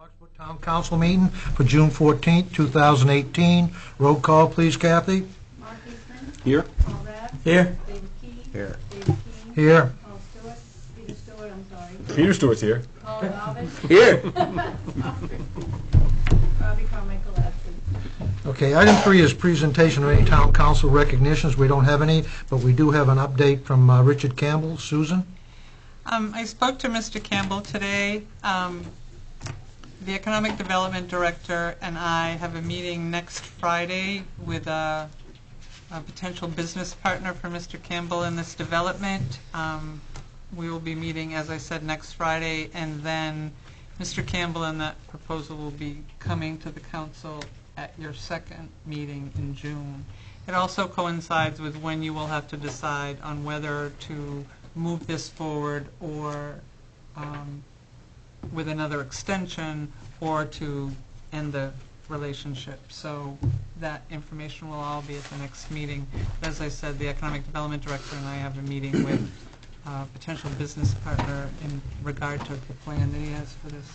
Bucksport Town Council meeting for June 14th, 2018. Roll call, please, Kathy. Mark Eastman. Here. Paul Rapp. Here. David Key. Here. David King. Here. Paul Stewart. Peter Stewart, I'm sorry. Peter Stewart's here. Paul Galvin. Here. Robbie Carmichael absent. Okay, item 3 is presentation of any town council recognitions. We don't have any, but we do have an update from Richard Campbell. Susan? I spoke to Mr. Campbell today. The Economic Development Director and I have a meeting next Friday with a potential business partner for Mr. Campbell in this development. We will be meeting, as I said, next Friday, and then Mr. Campbell and that proposal will be coming to the council at your second meeting in June. It also coincides with when you will have to decide on whether to move this forward or with another extension or to end the relationship. So that information will all be at the next meeting. As I said, the Economic Development Director and I have a meeting with a potential business partner in regard to the plan that he has for this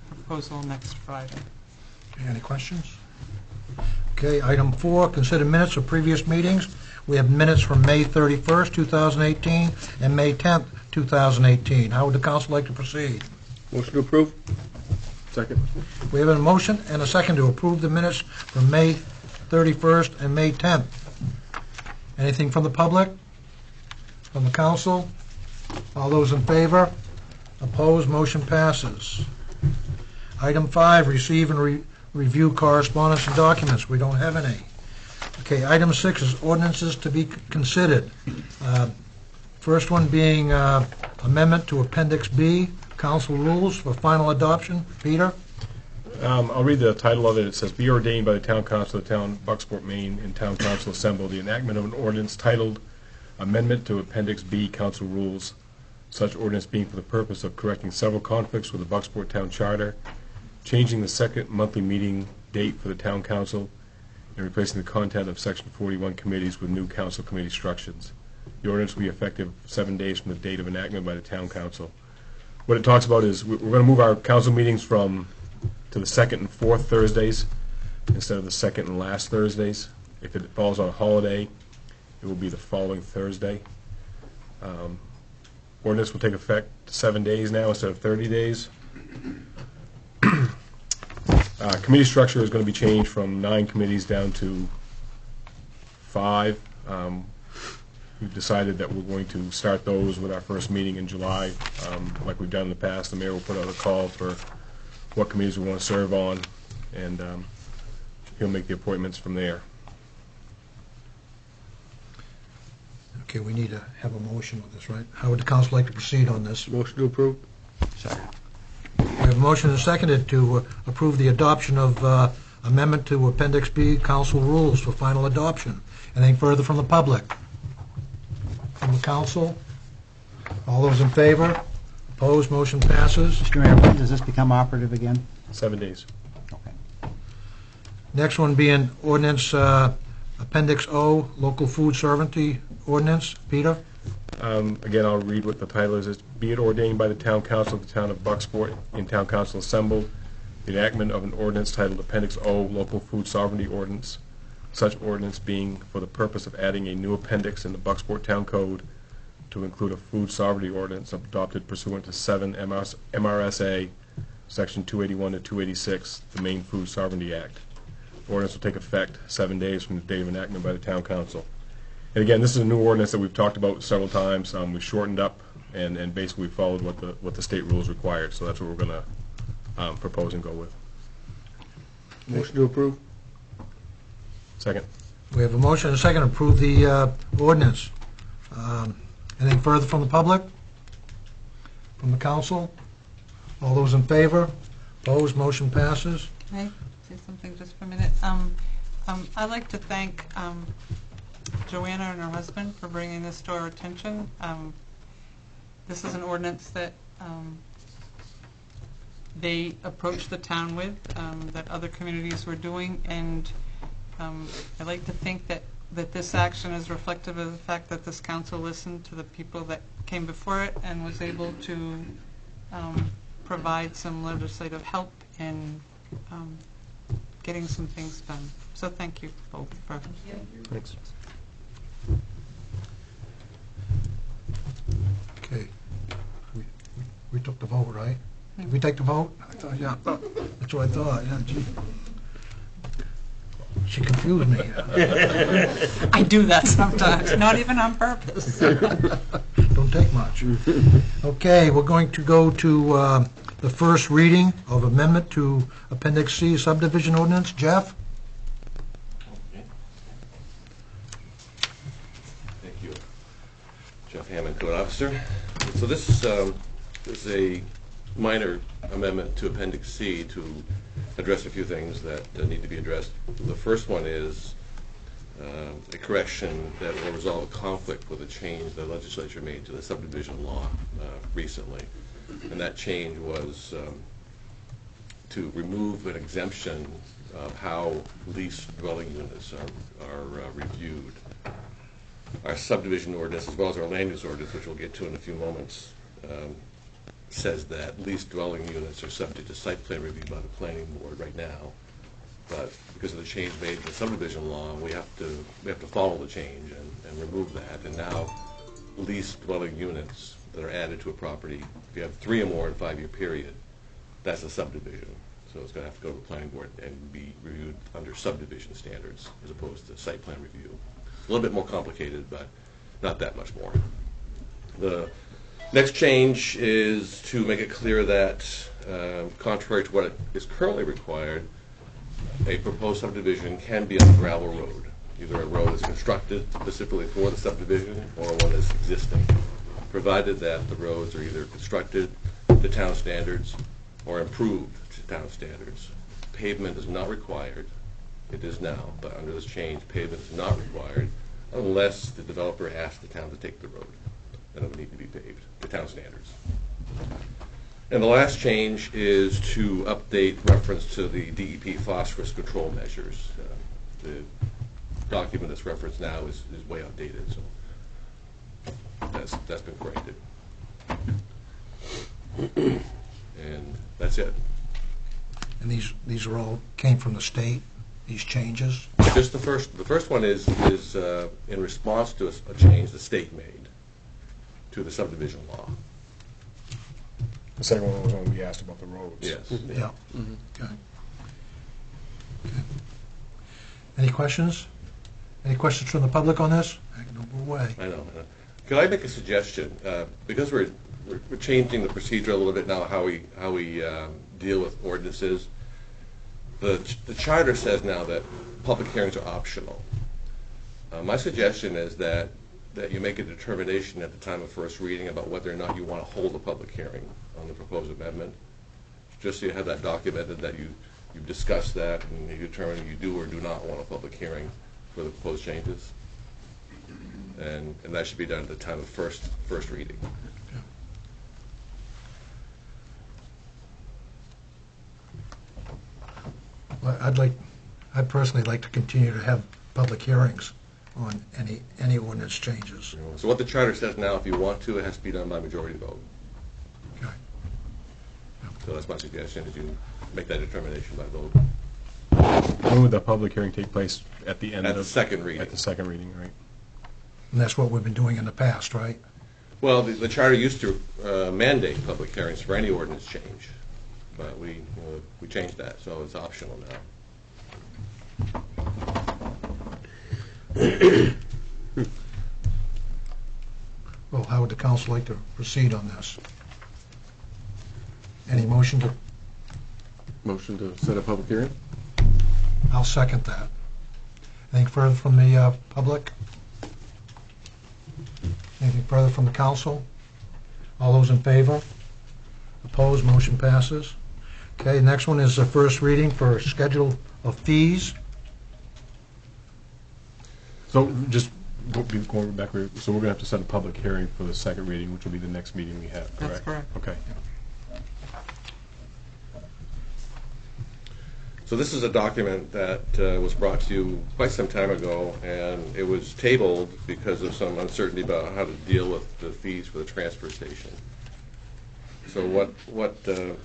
proposal next Friday. Okay, any questions? Okay, item 4, consider minutes of previous meetings. We have minutes from May 31st, 2018 and May 10th, 2018. How would the council like to proceed? Motion to approve. Second. We have a motion and a second to approve the minutes from May 31st and May 10th. Anything from the public? From the council? All those in favor? Opposed? Motion passes. Item 5, receive and review correspondence and documents. We don't have any. Okay, item 6 is ordinances to be considered. First one being amendment to Appendix B, Council Rules for final adoption. Peter? I'll read the title of it. It says, "Be ordained by the Town Council of the Town of Bucksport, Maine, and Town Council assembled the enactment of an ordinance titled Amendment to Appendix B, Council Rules, such ordinance being for the purpose of correcting several conflicts with the Bucksport Town Charter, changing the second monthly meeting date for the Town Council, and replacing the content of Section 41 committees with new council committee instructions. The ordinance will be effective 7 days from the date of enactment by the Town Council." What it talks about is we're going to move our council meetings to the second and fourth Thursdays instead of the second and last Thursdays. If it falls on a holiday, it will be the following Thursday. Ordinance will take effect 7 days now instead of 30 days. Committee structure is going to be changed from 9 committees down to 5. We've decided that we're going to start those with our first meeting in July. Like we've done in the past, the mayor will put out a call for what committees we want to serve on, and he'll make the appointments from there. Okay, we need to have a motion on this, right? How would the council like to proceed on this? Motion to approve. Second. We have a motion and seconded to approve the adoption of amendment to Appendix B, Council Rules for final adoption. Anything further from the public? From the council? All those in favor? Opposed? Motion passes. Mr. Mayor, when does this become operative again? 7 days. Okay. Next one being ordinance Appendix O, Local Food Sovereignty Ordinance. Peter? Again, I'll read what the title is. It's, "Be it ordained by the Town Council of the Town of Bucksport in Town Council assembled, the enactment of an ordinance titled Appendix O, Local Food Sovereignty Ordinance, such ordinance being for the purpose of adding a new appendix in the Bucksport Town Code to include a food sovereignty ordinance adopted pursuant to 7 MRSA, Section 281 to 286, the Maine Food Sovereignty Act. The ordinance will take effect 7 days from the date of enactment by the Town Council." And again, this is a new ordinance that we've talked about several times. We shortened up and basically followed what the state rules required. So that's what we're going to propose and go with. Motion to approve. Second. We have a motion and a second to approve the ordinance. Anything further from the public? From the council? All those in favor? Opposed? Motion passes. Can I say something just for a minute? I'd like to thank Joanna and her husband for bringing this to our attention. This is an ordinance that they approached the town with, that other communities were doing, and I like to think that this action is reflective of the fact that this council listened to the people that came before it and was able to provide some legislative help in getting some things done. So thank you both for Thanks. Okay. We took the vote, right? Did we take the vote? I thought, yeah, that's what I thought, yeah, gee. She confused me. I do that sometimes, not even on purpose. Don't take much. Okay, we're going to go to the first reading of amendment to Appendix C subdivision ordinance. Jeff? Thank you. Jeff Hammond, Code Officer. So this is a minor amendment to Appendix C to address a few things that need to be addressed. The first one is a correction that will resolve a conflict with a change the legislature made to the subdivision law recently. And that change was to remove an exemption of how leased dwelling units are reviewed. Our subdivision ordinance, as well as our land use ordinance, which we'll get to in a few moments, says that leased dwelling units are subject to site plan review by the planning board right now. But because of the change made in the subdivision law, we have to follow the change and remove that. And now leased dwelling units that are added to a property, if you have 3 or more in a 5-year period, that's a subdivision. So it's going to have to go to the planning board and be reviewed under subdivision standards as opposed to site plan review. It's a little bit more complicated, but not that much more. The next change is to make it clear that, contrary to what is currently required, a proposed subdivision can be on a gravel road, either a road that's constructed specifically for the subdivision or one that's existing, provided that the roads are either constructed to town standards or improved to town standards. Pavement is not required. It is now, but under this change, pavement is not required unless the developer asks the town to take the road. Then it would need to be paved to town standards. And the last change is to update reference to the DEP phosphorus control measures. The document that's referenced now is way outdated, so that's been corrected. And that's it. And these are all came from the state, these changes? Just the first one is in response to a change the state made to the subdivision law. The second one was when we asked about the roads. Yes. Yeah. Okay. Any questions? Any questions from the public on this? No way. I know. Could I make a suggestion? Because we're changing the procedure a little bit now, how we deal with ordinances. The charter says now that public hearings are optional. My suggestion is that you make a determination at the time of first reading about whether or not you want to hold a public hearing on the proposed amendment, just so you have that documented, that you've discussed that and you determine you do or do not want a public hearing for the proposed changes. And that should be done at the time of first reading. Well, I'd personally like to continue to have public hearings on any ordinance changes. So what the charter says now, if you want to, it has to be done by majority vote. Okay. So that's my suggestion, is you make that determination by vote. When would the public hearing take place? At the end At of the second reading. At the second reading, right? And that's what we've been doing in the past, right? Well, the charter used to mandate public hearings for any ordinance change, but we changed that, so it's optional now. Well, how would the council like to proceed on this? Any motion to, Motion to set a public hearing? I'll second that. Anything further from the public? Anything further from the council? All those in favor? Opposed, motion passes. Okay, next one is the first reading for schedule of fees. So just going back, so we're going to have to set a public hearing for the second reading, which will be the next meeting we have, correct? That's correct. Okay. So this is a document that was brought to you quite some time ago, and it was tabled because of some uncertainty about how to deal with the fees for the transfer station. So what the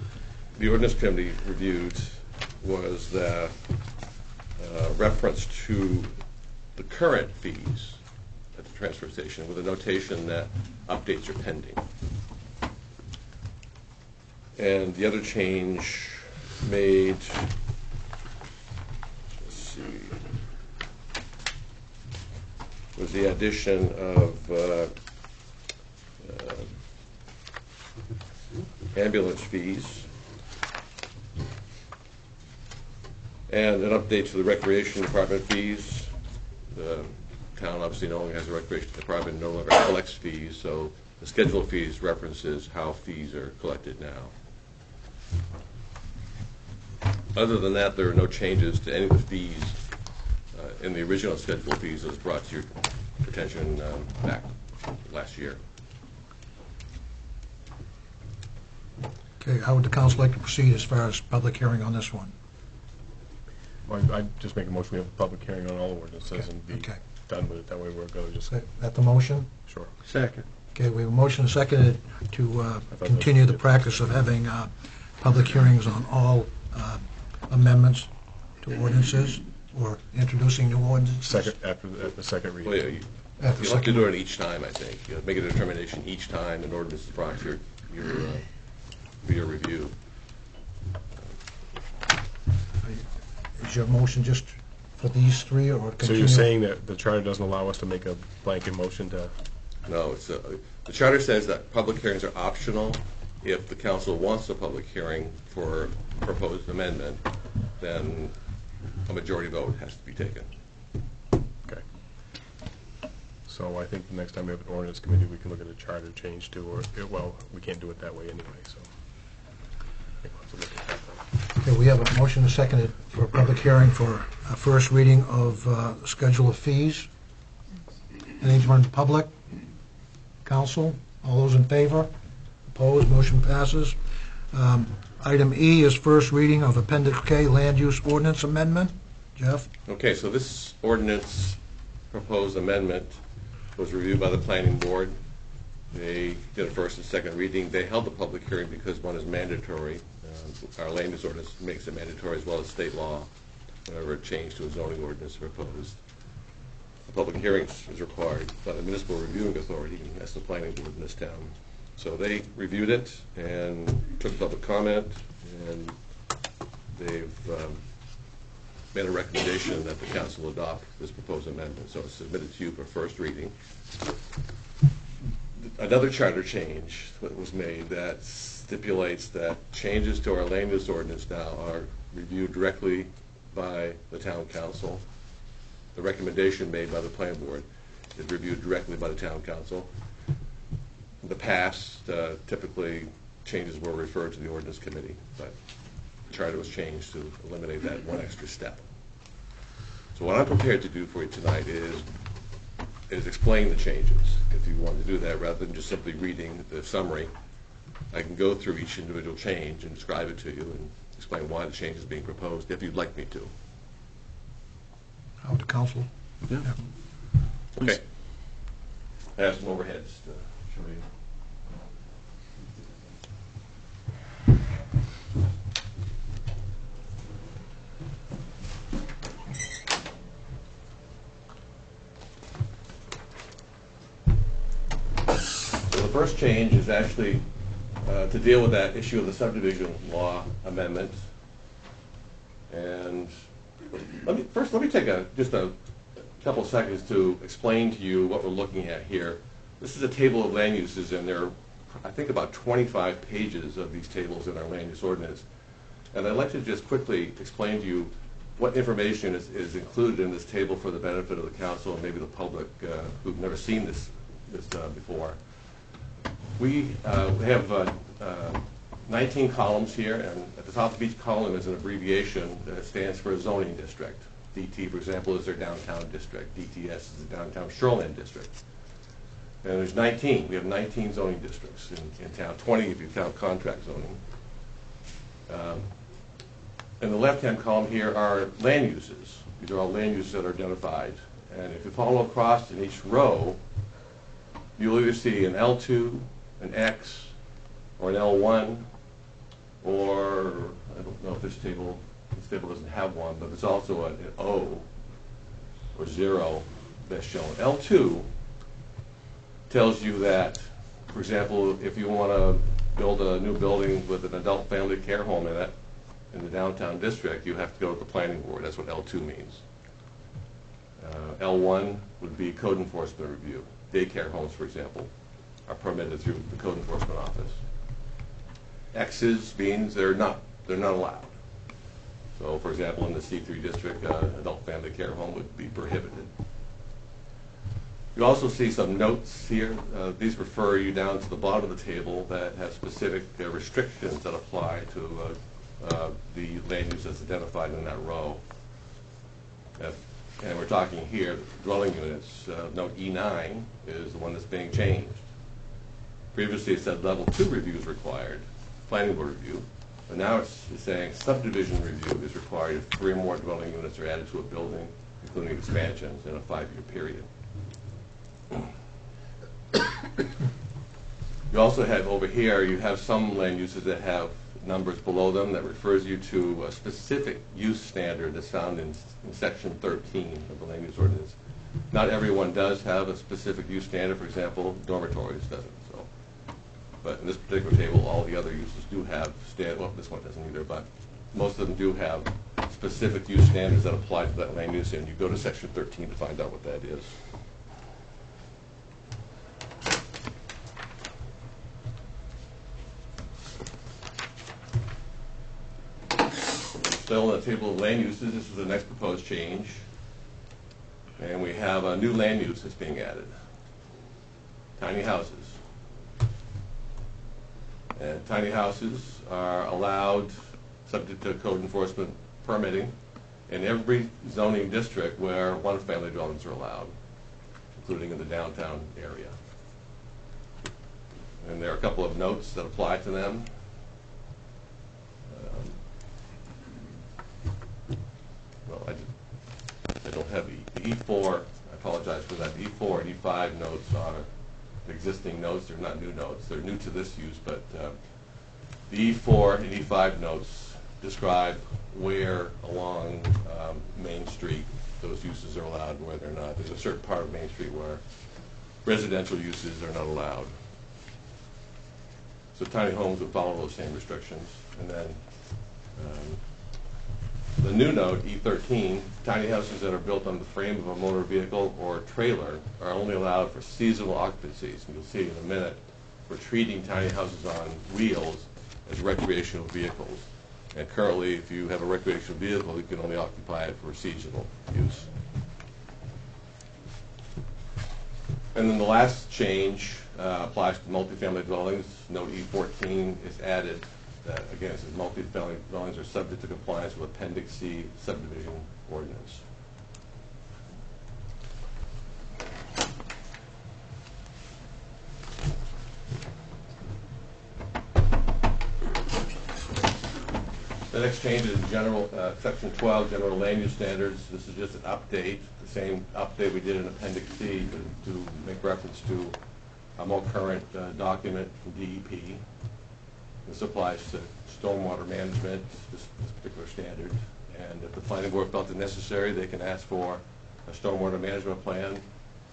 ordinance committee reviewed was the reference to the current fees at the transfer station with a notation that updates are pending. And the other change made, let's see, was the addition of ambulance fees and an update to the recreation department fees. The town obviously no longer has a recreation department, no longer collects fees, so the schedule of fees references how fees are collected now. Other than that, there are no changes to any of the fees in the original schedule of fees that was brought to your attention back last year. Okay, how would the council like to proceed as far as public hearing on this one? I just make a motion, we have a public hearing on all ordinances and be Okay. done with it. That way we're going to just, Is that the motion? sure. Second. Okay, we have a motion and seconded to thought continue that- the practice of having public hearings on all amendments to ordinances or introducing new ordinances. Second, after the second reading. Well, yeah, At the you'll have to second- do it each time, I think. You'll make a determination each time an ordinance is brought to your review. Is your motion just for these three or So continue? you're saying that the charter doesn't allow us to make a blanket motion to, No, it's, the charter says that public hearings are optional. If the council wants a public hearing for a proposed amendment, then a majority vote has to be taken. okay. So I think the next time we have an ordinance committee, we can look at a charter change too, or, well, we can't do it that way anyway, so. I think we'll have to look at that then. Okay, we have a motion and seconded for a public hearing for a first reading of schedule of fees. Anyone in the public? Council? All those in favor? Opposed? Motion passes. Item E is first reading of Appendix K Land Use Ordinance Amendment. Jeff? Okay, so this ordinance proposed amendment was reviewed by the planning board. They did a first and second reading. They held the public hearing because one is mandatory. Our land use ordinance makes it mandatory as well as state law. Whenever a change to a zoning ordinance is proposed, a public hearing is required by the municipal reviewing authority, and that's the planning board in this town. So they reviewed it and took public comment, and they've made a recommendation that the council adopt this proposed amendment. So it's submitted to you for first reading. Another charter change was made that stipulates that changes to our land use ordinance now are reviewed directly by the town council. The recommendation made by the planning board is reviewed directly by the town council. In the past, typically, changes were referred to the ordinance committee, but the charter was changed to eliminate that one extra step. So what I'm prepared to do for you tonight is explain the changes. If you want to do that, rather than just simply reading the summary, I can go through each individual change and describe it to you and explain why the change is being proposed, if you'd like me to. How would the council? Yeah. Okay. I have some overheads to show you. So the first change is actually to deal with that issue of the subdivision law amendment. And let me take just a couple of seconds to explain to you what we're looking at here. This is a table of land uses, and there are, I think, about 25 pages of these tables in our land use ordinance. And I'd like to just quickly explain to you what information is included in this table for the benefit of the council and maybe the public who've never seen this before. We have 19 columns here, and at the top of each column is an abbreviation that stands for a zoning district. DT, for example, is their downtown district. DTS is the downtown shoreline district. And there's 19. We have 19 zoning districts in town, 20 if you count contract zoning. In the left-hand column here are land uses. These are all land uses that are identified. And if you follow across in each row, you'll either see an L2, an X, or an L1, or I don't know if this table doesn't have one, but it's also an O or 0 that's shown. L2 tells you that, for example, if you want to build a new building with an adult family care home in it, in the downtown district, you have to go to the planning board. That's what L2 means. L1 would be code enforcement review. Daycare homes, for example, are permitted through the code enforcement office. X's means they're not allowed. So, for example, in the C3 district, adult family care home would be prohibited. You also see some notes here. These refer you down to the bottom of the table that have specific restrictions that apply to the land use that's identified in that row. And we're talking here, dwelling units. Note E9 is the one that's being changed. Previously it said level 2 review is required, planning board review, but now it's saying subdivision review is required if 3 or more dwelling units are added to a building, including expansions in a 5-year period. You also have over here, you have some land uses that have numbers below them that refers you to a specific use standard that's found in section 13 of the land use ordinance. Not everyone does have a specific use standard. For example, dormitories doesn't. So, but in this particular table, all the other uses do have well, this one doesn't either, but most of them do have specific use standards that apply to that land use, and you go to section 13 to find out what that is. Still in the table of land uses, this is the next proposed change. And we have a new land use that's being added. Tiny houses. And tiny houses are allowed, subject to code enforcement permitting, in every zoning district where one-family dwellings are allowed, including in the downtown area. And there are a couple of notes that apply to them. I don't have the E4, I apologize for that. The E4 and E5 notes are existing notes. They're not new notes. They're new to this use, but the E4 and E5 notes describe where along Main Street those uses are allowed and where they're not. There's a certain part of Main Street where residential uses are not allowed. So tiny homes would follow those same restrictions. And then the new note, E13, tiny houses that are built on the frame of a motor vehicle or trailer are only allowed for seasonal occupancies. And you'll see in a minute, we're treating tiny houses on wheels as recreational vehicles. And currently, if you have a recreational vehicle, you can only occupy it for seasonal use. And then the last change applies to multifamily dwellings. Note E14 is added. Again, it says multifamily dwellings are subject to compliance with Appendix C subdivision ordinance. The next change is in general, Section 12, General Land Use Standards. This is just an update, the same update we did in Appendix C to make reference to a more current document from DEP. This applies to stormwater management, this particular standard. And if the planning board felt it necessary, they can ask for a stormwater management plan.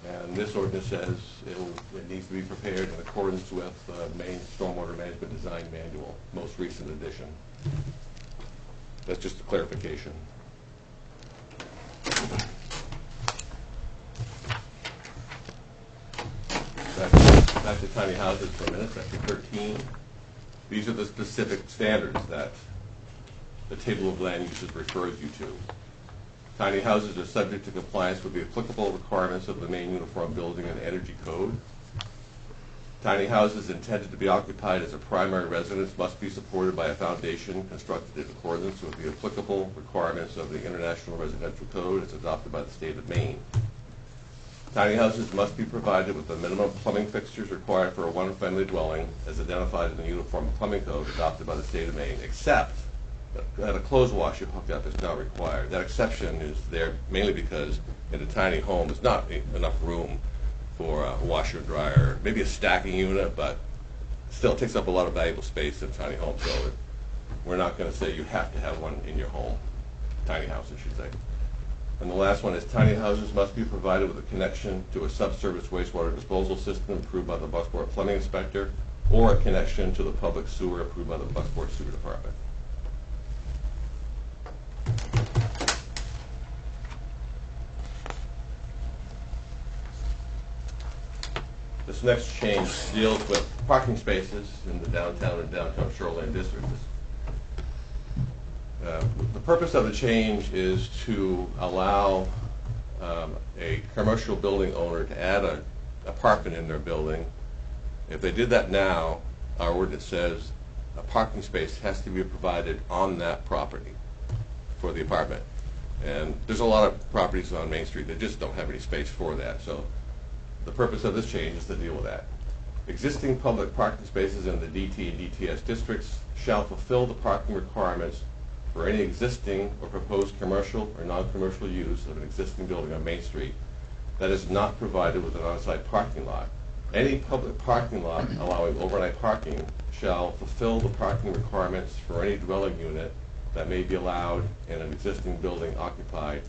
And this ordinance says it needs to be prepared in accordance with Maine Stormwater Management Design Manual, most recent edition. That's just a clarification. Back to tiny houses for a minute, Section 13. These are the specific standards that the table of land uses refers you to. Tiny houses are subject to compliance with the applicable requirements of the Maine Uniform Building and Energy Code. Tiny houses intended to be occupied as a primary residence must be supported by a foundation constructed in accordance with the applicable requirements of the International Residential Code as adopted by the state of Maine. Tiny houses must be provided with the minimum plumbing fixtures required for a one-family dwelling as identified in the Uniform Plumbing Code adopted by the state of Maine, except that a clothes washer hookup is not required. That exception is there mainly because in a tiny home there's not enough room for a washer and dryer, maybe a stacking unit, but still it takes up a lot of valuable space in tiny homes, so we're not going to say you have to have one in your home. Tiny house, I should say. And the last one is tiny houses must be provided with a connection to a subsurface wastewater disposal system approved by the Bucksport Plumbing Inspector, or a connection to the public sewer approved by the Bucksport Sewer Department. This next change deals with parking spaces in the downtown and downtown shoreline districts. The purpose of the change is to allow a commercial building owner to add an apartment in their building. If they did that now, our ordinance says a parking space has to be provided on that property for the apartment. And there's a lot of properties on Main Street that just don't have any space for that. So the purpose of this change is to deal with that. Existing public parking spaces in the DT and DTS districts shall fulfill the parking requirements for any existing or proposed commercial or non-commercial use of an existing building on Main Street that is not provided with an on-site parking lot. Any public parking lot allowing overnight parking shall fulfill the parking requirements for any dwelling unit that may be allowed in an existing building occupied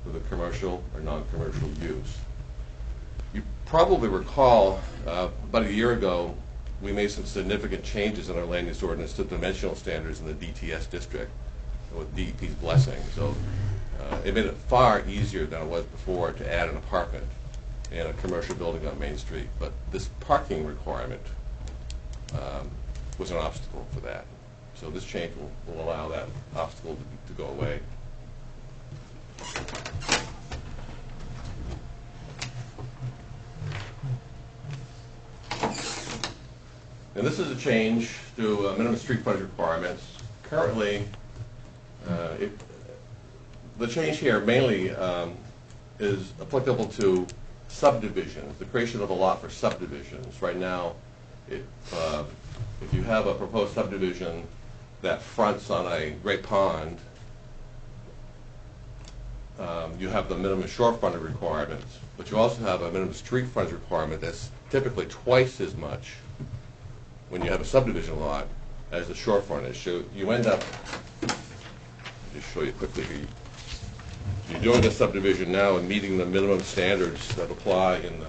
with a commercial or non-commercial use. You probably recall about a year ago we made some significant changes in our land use ordinance to dimensional standards in the DTS district with DEP's blessing. So it made it far easier than it was before to add an apartment in a commercial building on Main Street. But this parking requirement was an obstacle for that. So this change will allow that obstacle to go away. And this is a change to minimum street frontage requirements. Currently, the change here mainly is applicable to subdivisions, the creation of a lot for subdivisions. Right now, if you have a proposed subdivision that fronts on a great pond, you have the minimum shore frontage requirements, but you also have a minimum street frontage requirement that's typically twice as much when you have a subdivision lot as the shore frontage. So you end up, I'll just show you quickly here. You're doing the subdivision now and meeting the minimum standards that apply in the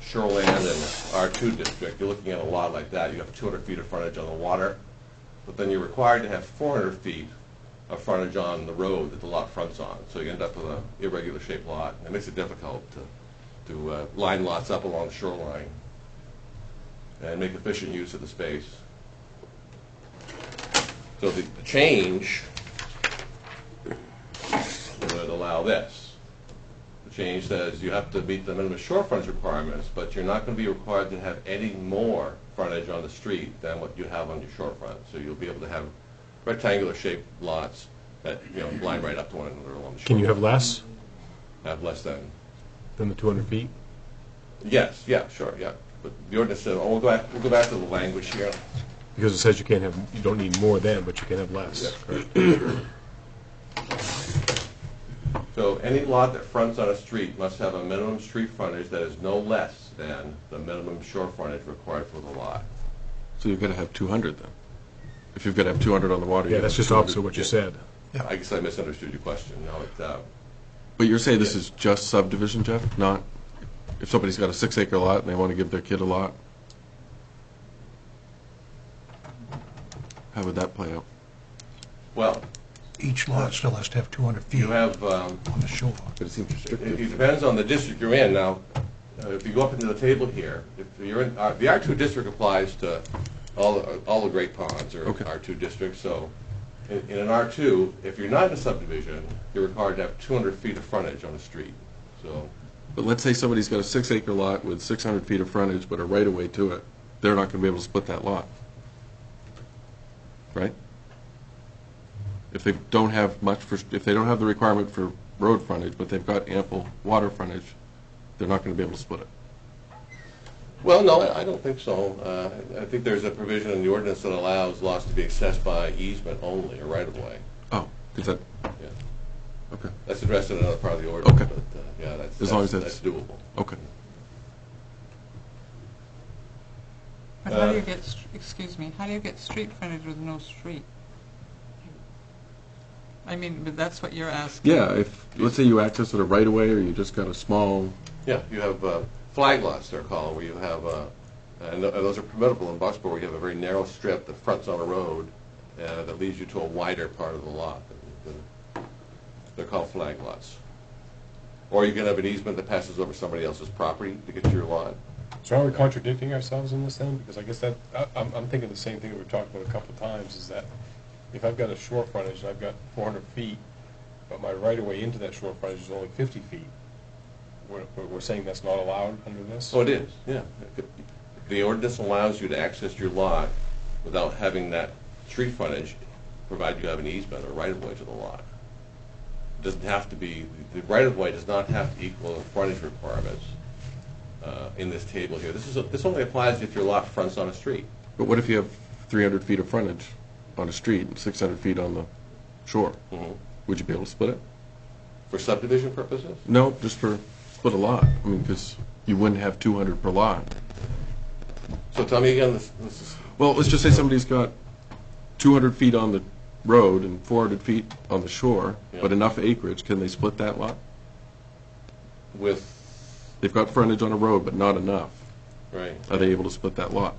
shoreland and R2 district. You're looking at a lot like that. You have 200 feet of frontage on the water, but then you're required to have 400 feet of frontage on the road that the lot fronts on. So you end up with an irregular shaped lot. It makes it difficult to line lots up along the shoreline and make efficient use of the space. So the change would allow this. The change says you have to meet the minimum shore frontage requirements, but you're not going to be required to have any more frontage on the street than what you have on your shorefront. So you'll be able to have rectangular shaped lots that line right up to one another along the shore. Can you have less Have less than the 200 feet? Yes, yeah, sure, yeah. But the ordinance says, we'll go back to the language here. Because it says you don't need more than, but you can have less. So any lot that fronts on a street must have a minimum street frontage that is no less than the minimum shore frontage required for the lot. So you've got to have 200 then. If you've got to have 200 on the water. Yeah, that's just opposite of what you said. I guess I misunderstood your question. No, But you're saying this is just subdivision, Jeff? Not if somebody's got a 6-acre lot and they want to give their kid a lot? How would that play out? well, Each lot still has to have 200 feet you have, on the shore. But it seems it restrictive. depends on the district you're in. Now, if you go up into the table here, if you're in, the R2 district applies to all the great ponds or Okay. R2 districts. So in an R2, if you're not in a subdivision, you're required to have 200 feet of frontage on the street. So But let's say somebody's got a 6-acre lot with 600 feet of frontage, but a right-of-way to it. They're not going to be able to split that lot. Right? If they don't have if they don't have the requirement for road frontage, but they've got ample water frontage, they're not going to be able to split it. well, no, I don't think so. I think there's a provision in the ordinance that allows lots to be accessed by easement only or right of way. Oh, is that, Yeah. okay, That's addressed in another part of the ordinance. Okay. But yeah, As long as that's that's- doable. okay. But how do you excuse me, how do you get street frontage with no street? I mean, but that's what you're asking. Yeah, if, let's say you access it a right-of-way, or you just got a small, Yeah, you have flag lots, they're called, where you have, and those are permittable in Bucksport, where you have a very narrow strip that fronts on a road that leads you to a wider part of the lot. They're called flag lots. Or you can have an easement that passes over somebody else's property to get to your lot. So are we contradicting ourselves in this then? Because I guess that, I'm thinking the same thing that we've talked about a couple of times, is that if I've got a shore frontage and I've got 400 feet, but my right-of-way into that shore frontage is only 50 feet, we're saying that's not allowed under this? Oh, it is, yeah. The ordinance allows you to access your lot without having that street frontage, provided you have an easement or right-of-way to the lot. It doesn't have to be, the right-of-way does not have to equal the frontage requirements in this table here. This only applies if your lot fronts on a street. but what if you have 300 feet of frontage on a street and 600 feet on the shore? Mhm. Would you be able to split it? For subdivision purposes? No, just for split a lot. I mean, because you wouldn't have 200 per lot. So tell me again, this is, Well, let's just say somebody's got 200 feet on the road and 400 feet on the shore, Yeah. but enough acreage, can they split that lot? with, They've got frontage on a road, but not enough. right. Are they able to split that lot?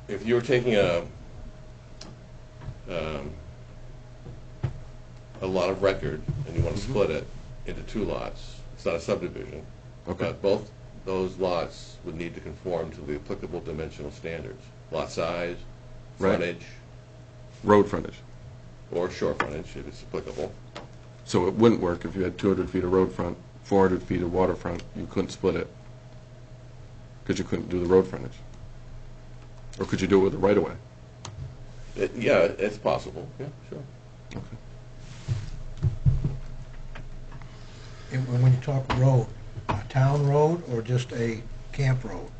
If you were taking a lot of record and you want to split it into two lots, it's not a subdivision. Okay. But both those lots would need to conform to the applicable dimensional standards. Lot size, Right. frontage, Road frontage. or shore frontage if it's applicable. So it wouldn't work if you had 200 feet of road front, 400 feet of waterfront, you couldn't split it, because you couldn't do the road frontage. Or could you do it with a right-of-way? Yeah, it's possible, yeah, sure. And when you talk road, a town road or just a camp road?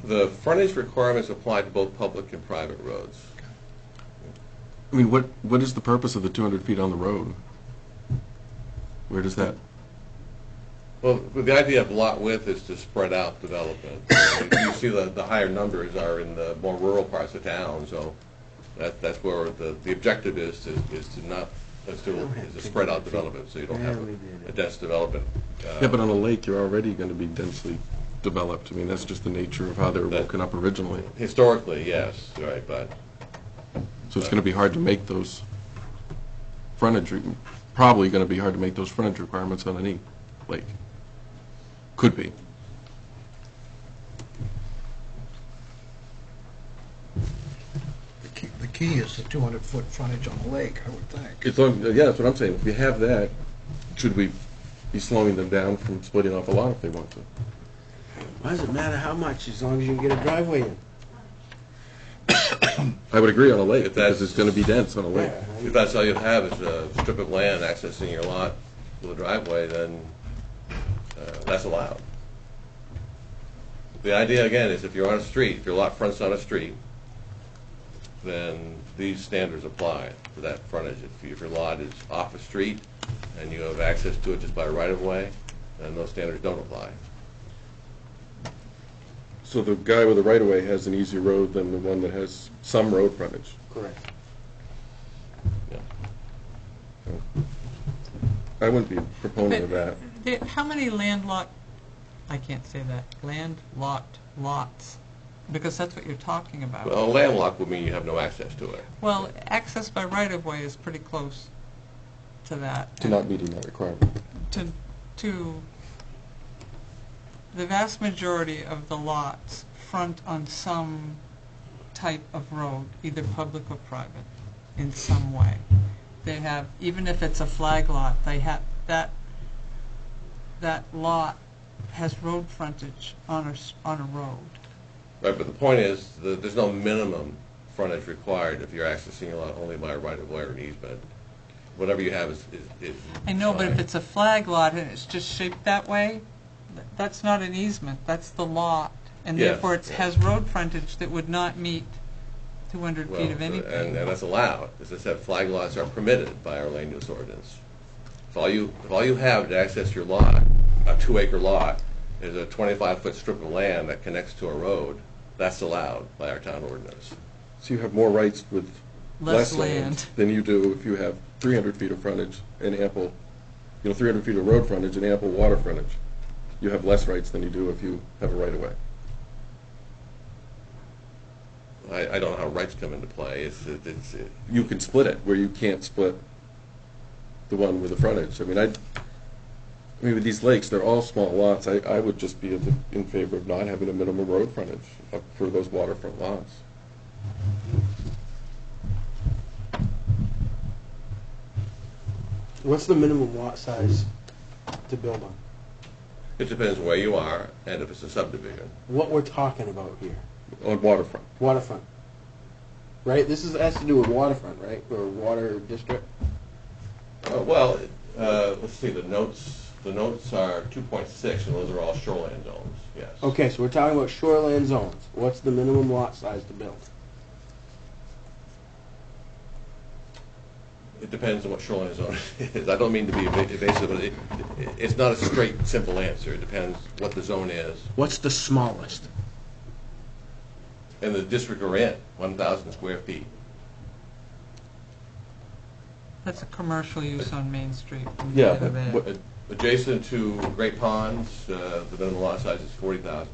The frontage requirements apply to both public and private roads. I mean, what is the purpose of the 200 feet on the road? Where does that, Well, the idea of lot width is to spread out development. You see the higher numbers are in the more rural parts of town, so that's where the objective is to spread out development, so you don't have a dense development. yeah, but on a lake, you're already going to be densely developed. I mean, that's just the nature of how they were broken up originally. Historically, yes, right, but So it's going to be hard to make those frontage, probably going to be hard to make those frontage requirements on any lake. Could be. The key is the 200-foot frontage on the lake, I would think. As long, yeah, that's what I'm saying. If you have that, should we be slowing them down from splitting off a lot if they want to? Why does it matter how much, as long as you can get a driveway in? I would agree on a lake, If that's- because it's going to be dense on a lake. if that's all you have is a strip of land accessing your lot with a driveway, then that's allowed. The idea, again, is if you're on a street, if your lot fronts on a street, then these standards apply to that frontage. If your lot is off a street and you have access to it just by right-of-way, then those standards don't apply. So the guy with the right-of-way has an easier road than the one that has some road frontage. Correct. Yeah. I wouldn't be a proponent of that. How many I can't say that, landlocked lots? Because that's what you're talking about. Well, landlocked would mean you have no access to it. Well, access by right-of-way is pretty close to that. To not meeting that requirement. To the vast majority of the lots front on some type of road, either public or private, in some way. They have, even if it's a flag lot, they have, that lot has road frontage on a road. Right, but the point is, there's no minimum frontage required if you're accessing your lot only by a right-of-way or an easement. Whatever you have is I know, but if fine. it's a flag lot and it's just shaped that way, that's not an easement, that's the lot. And Yes, therefore it yes. has road frontage that would not meet 200 Well, feet of anything. and that's allowed. As I said, flag lots are permitted by our land use ordinance. If all you have to access your lot, a 2-acre lot, is a 25-foot strip of land that connects to a road, That's allowed by our town ordinance. So you have more rights with Less less land land. than you do if you have 300 feet of frontage and ample, 300 feet of road frontage and ample water frontage. You have less rights than you do if you have a right-of-way. I don't know how rights come into play. You can split it, where you can't split the one with the frontage. I mean, with these lakes, they're all small lots. I would just be in favor of not having a minimum road frontage for those waterfront lots. What's the minimum lot size to build on? It depends where you are and if it's a subdivision. What we're talking about here, On waterfront. waterfront, right? This has to do with waterfront, right, or water district? Well, let's see, the notes are 2.6, and those are all shoreline zones, yes. Okay, so we're talking about shoreline zones. What's the minimum lot size to build? It depends on what shoreline zone it is. I don't mean to be evasive, but it's not a straight, simple answer. It depends what the zone is What's the smallest? and the district we're in, 1,000 square feet. That's a commercial use on Main Street. Yeah, Over there. but Adjacent to Great Ponds, the minimum lot size is 40,000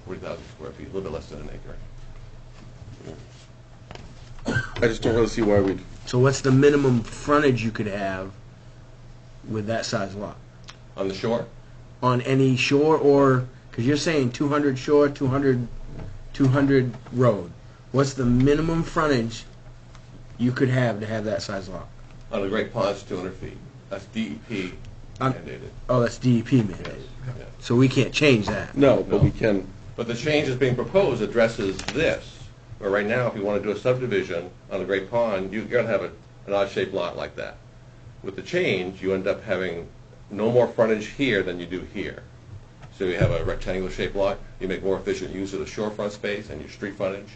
square feet, a little bit less than an acre. I just don't really see why we'd. So what's the minimum frontage you could have with that size lot? On the shore? On any shore, or, because you're saying 200 shore, 200 road. What's the minimum frontage you could have to have that size lot? On the Great Ponds, 200 feet. That's DEP mandated. Oh, that's DEP mandated. Yeah. So we can't change that. No, but No. we can. But the change that's being proposed addresses this. Where right now, if you want to do a subdivision on the Great Pond, you're going to have an odd-shaped lot like that. With the change, you end up having no more frontage here than you do here. So you have a rectangular-shaped lot, you make more efficient use of the shorefront space and your street frontage.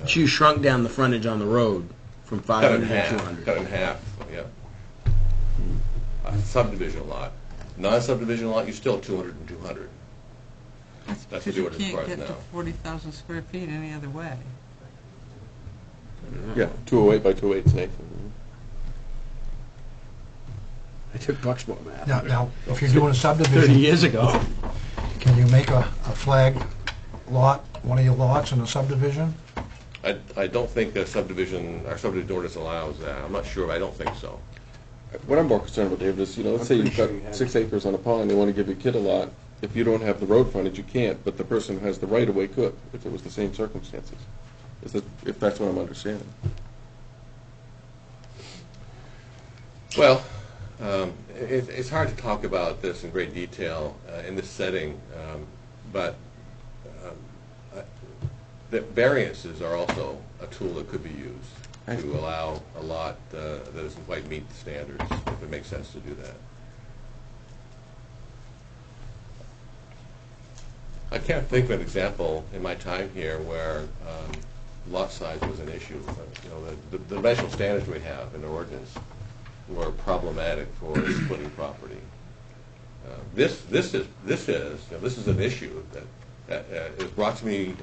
So you shrunk down the frontage on the road from Cut it 500 in to half, 200. cut it in half, yeah. A subdivision lot. Non-subdivision lot, you still have 200 and 200. That's what Because the you ordinance can't requires get to now. 40,000 square feet any other way. Yeah, 208 by 208 snake. I took Bucksport math. Now, if you're doing a 30 subdivision, years ago. can you make a flag lot, one of your lots in a subdivision? I don't think our subdivision ordinance allows that. I'm not sure, but I don't think so. What I'm more concerned about, David, is, let's say I'm you've pretty got sure you have 6 acres on a pond, they want to give your kid a lot. If you don't have the road frontage, you can't, but the person who has the right-of-way could, if it was the same circumstances. If that's what I'm understanding. Well, it's hard to talk about this in great detail in this setting, but the variances are also a tool that could be used to allow a lot that doesn't quite meet the standards, if it makes sense to do that. I can't think of an example in my time here where lot size was an issue. The dimensional standards we have in the ordinance were problematic for splitting property. This is an issue that is brought to me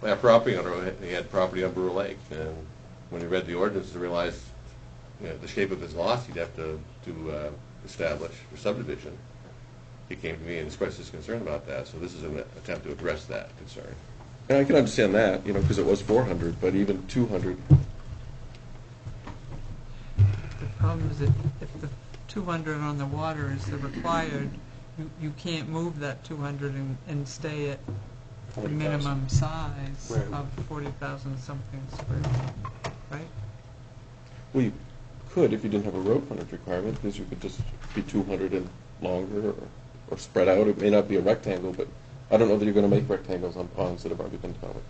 by a property owner. He had property on Brewer Lake, and when he read the ordinance, he realized the shape of his lots he'd have to establish for subdivision. He came to me and expressed his concern about that. So this is an attempt to address that concern. And I can understand that, because it was 400, but even 200. The problem is that if the 200 on the water is the required, you can't move that 200 and stay at the 40,000. minimum size Right. of 40,000 something square feet, right? Well, you could if you didn't have a road frontage requirement, because you could just be 200 and longer or spread out. It may not be a rectangle, but I don't know that you're going to make rectangles on ponds that have already been developed.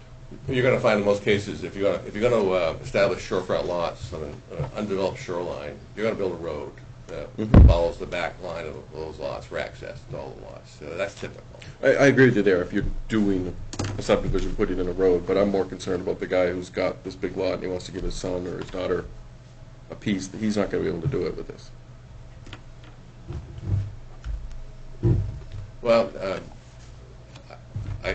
You're going to find in most cases, if you're going to establish shorefront lots on an undeveloped shoreline, you're going to build a road that follows the back line of those lots for access to all the lots. So that's typical. I agree with you there if you're doing a subdivision, putting in a road, but I'm more concerned about the guy who's got this big lot and he wants to give his son or his daughter a piece. He's not going to be able to do it with this.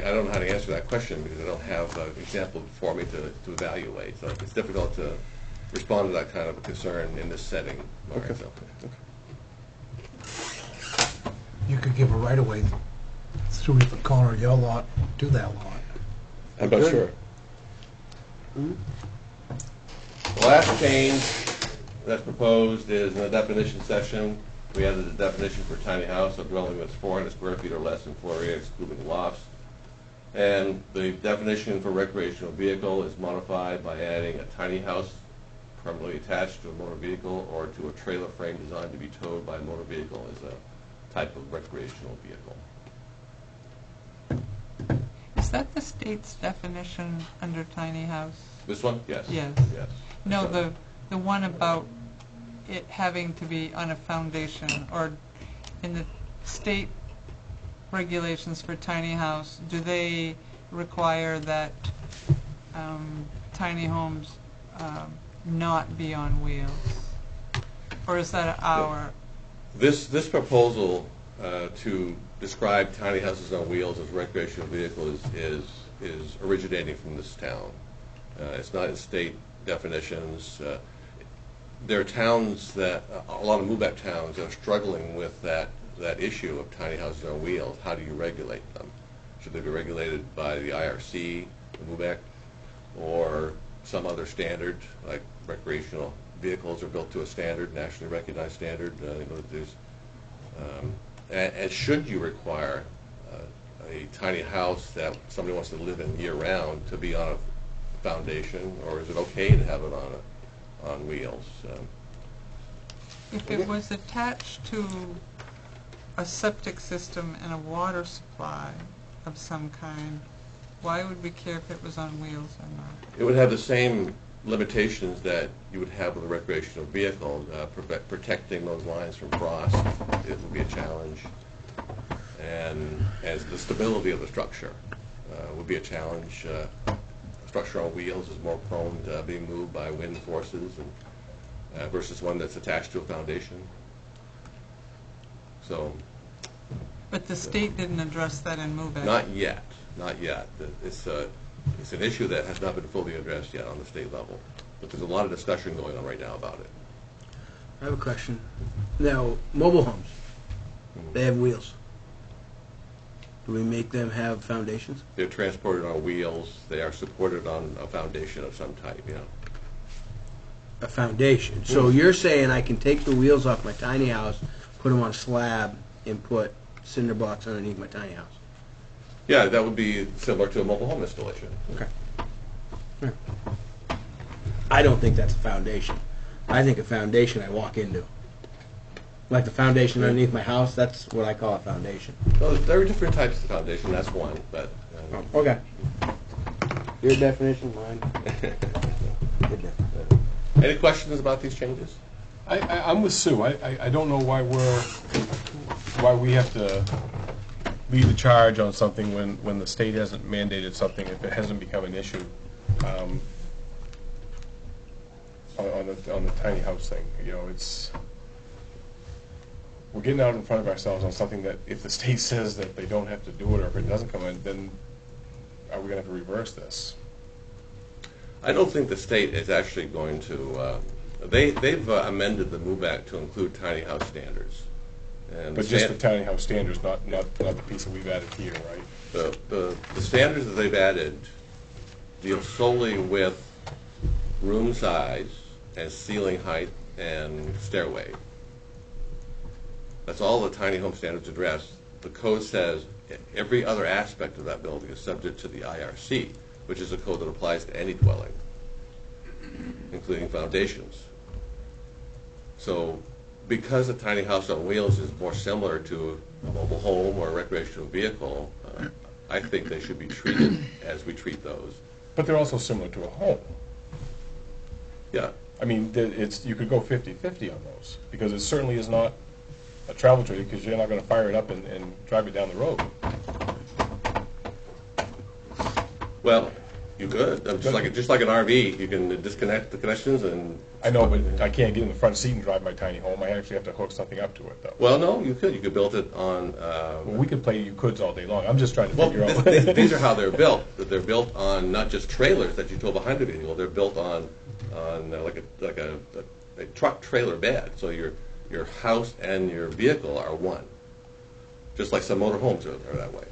I don't know how to answer that question because I don't have an example for me to evaluate. So it's difficult to respond to that kind of a concern in this setting. Mark, Okay. so. You could give a right-of-way through the corner of your lot to that lot. I'm not sure. The last change that's proposed is in the definition section. We added the definition for tiny house, a dwelling that's 400 square feet or less in floor area, excluding lofts. And the definition for recreational vehicle is modified by adding a tiny house permanently attached to a motor vehicle or to a trailer frame designed to be towed by a motor vehicle as a type of recreational vehicle. Is that the state's definition under tiny house? This one? Yes. Yes. Yes. No, the one about it having to be on a foundation, or in the state regulations for tiny house, do they require that tiny homes not be on wheels? Or is that our? This proposal to describe tiny houses on wheels as recreational vehicles is originating from this town. It's not in state definitions. There are towns that, a lot of move-back towns, that are struggling with that issue of tiny houses on wheels. How do you regulate them? Should they be regulated by the IRC, the move-back, or some other standard, like recreational vehicles are built to a standard, nationally recognized standard. And should you require a tiny house that somebody wants to live in year-round to be on a foundation, or is it okay to have it on wheels? If it was attached to a septic system and a water supply of some kind, why would we care if it was on wheels or not? It would have the same limitations that you would have with a recreational vehicle. Protecting those lines from frost, it would be a challenge. And as the stability of the structure would be a challenge. Structure on wheels is more prone to being moved by wind forces and, versus one that's attached to a foundation. So. But the state didn't address that in MoveIt. Not yet. Not yet. It's an issue that has not been fully addressed yet on the state level. But there's a lot of discussion going on right now about it. I have a question. Now, mobile homes, they have wheels. Do we make them have foundations? They're transported on wheels. They are supported on a foundation of some type, yeah. A foundation. So you're saying I can take the wheels off my tiny house, put them on a slab, and put cinder blocks underneath my tiny house? Yeah, that would be similar to a mobile home installation. Okay. I don't think that's a foundation. I think a foundation I walk into. Like the foundation underneath my house, that's what I call a foundation. Well, there are different types of foundation. That's one, but. Okay. Your definition, mine. Any questions about these changes? I'm with Sue. I don't know why we have to lead the charge on something when the state hasn't mandated something, if it hasn't become an issue on the tiny house thing. You know, we're getting out in front of ourselves on something that if the state says that they don't have to do it, or if it doesn't come in, then are we going to have to reverse this? I don't think the state is actually going to. They've amended the MOVE Act to include tiny house standards. And But just the tiny house standards, not the piece that we've added here, right? The standards that they've added deal solely with room size and ceiling height and stairway. That's all the tiny home standards address. The code says every other aspect of that building is subject to the IRC, which is a code that applies to any dwelling, including foundations. So because a tiny house on wheels is more similar to a mobile home or a recreational vehicle, I think they should be treated as we treat those. But they're also similar to a home. Yeah. I mean, you could go 50-50 on those, because it certainly is not a travel trailer, because you're not going to fire it up and drive it down the road. Well, You could, just like an RV, you can disconnect the connections and... I know, but I can't get in the front seat and drive my tiny home. I actually have to hook something up to it, though. Well, no, you could build it on... Well, we could play you coulds all day long. I'm just trying to Well, figure out. these are how they're built. They're built on not just trailers that you tow behind the vehicle. They're built on like a truck trailer bed. So your house and your vehicle are one. Just like some motorhomes are that way.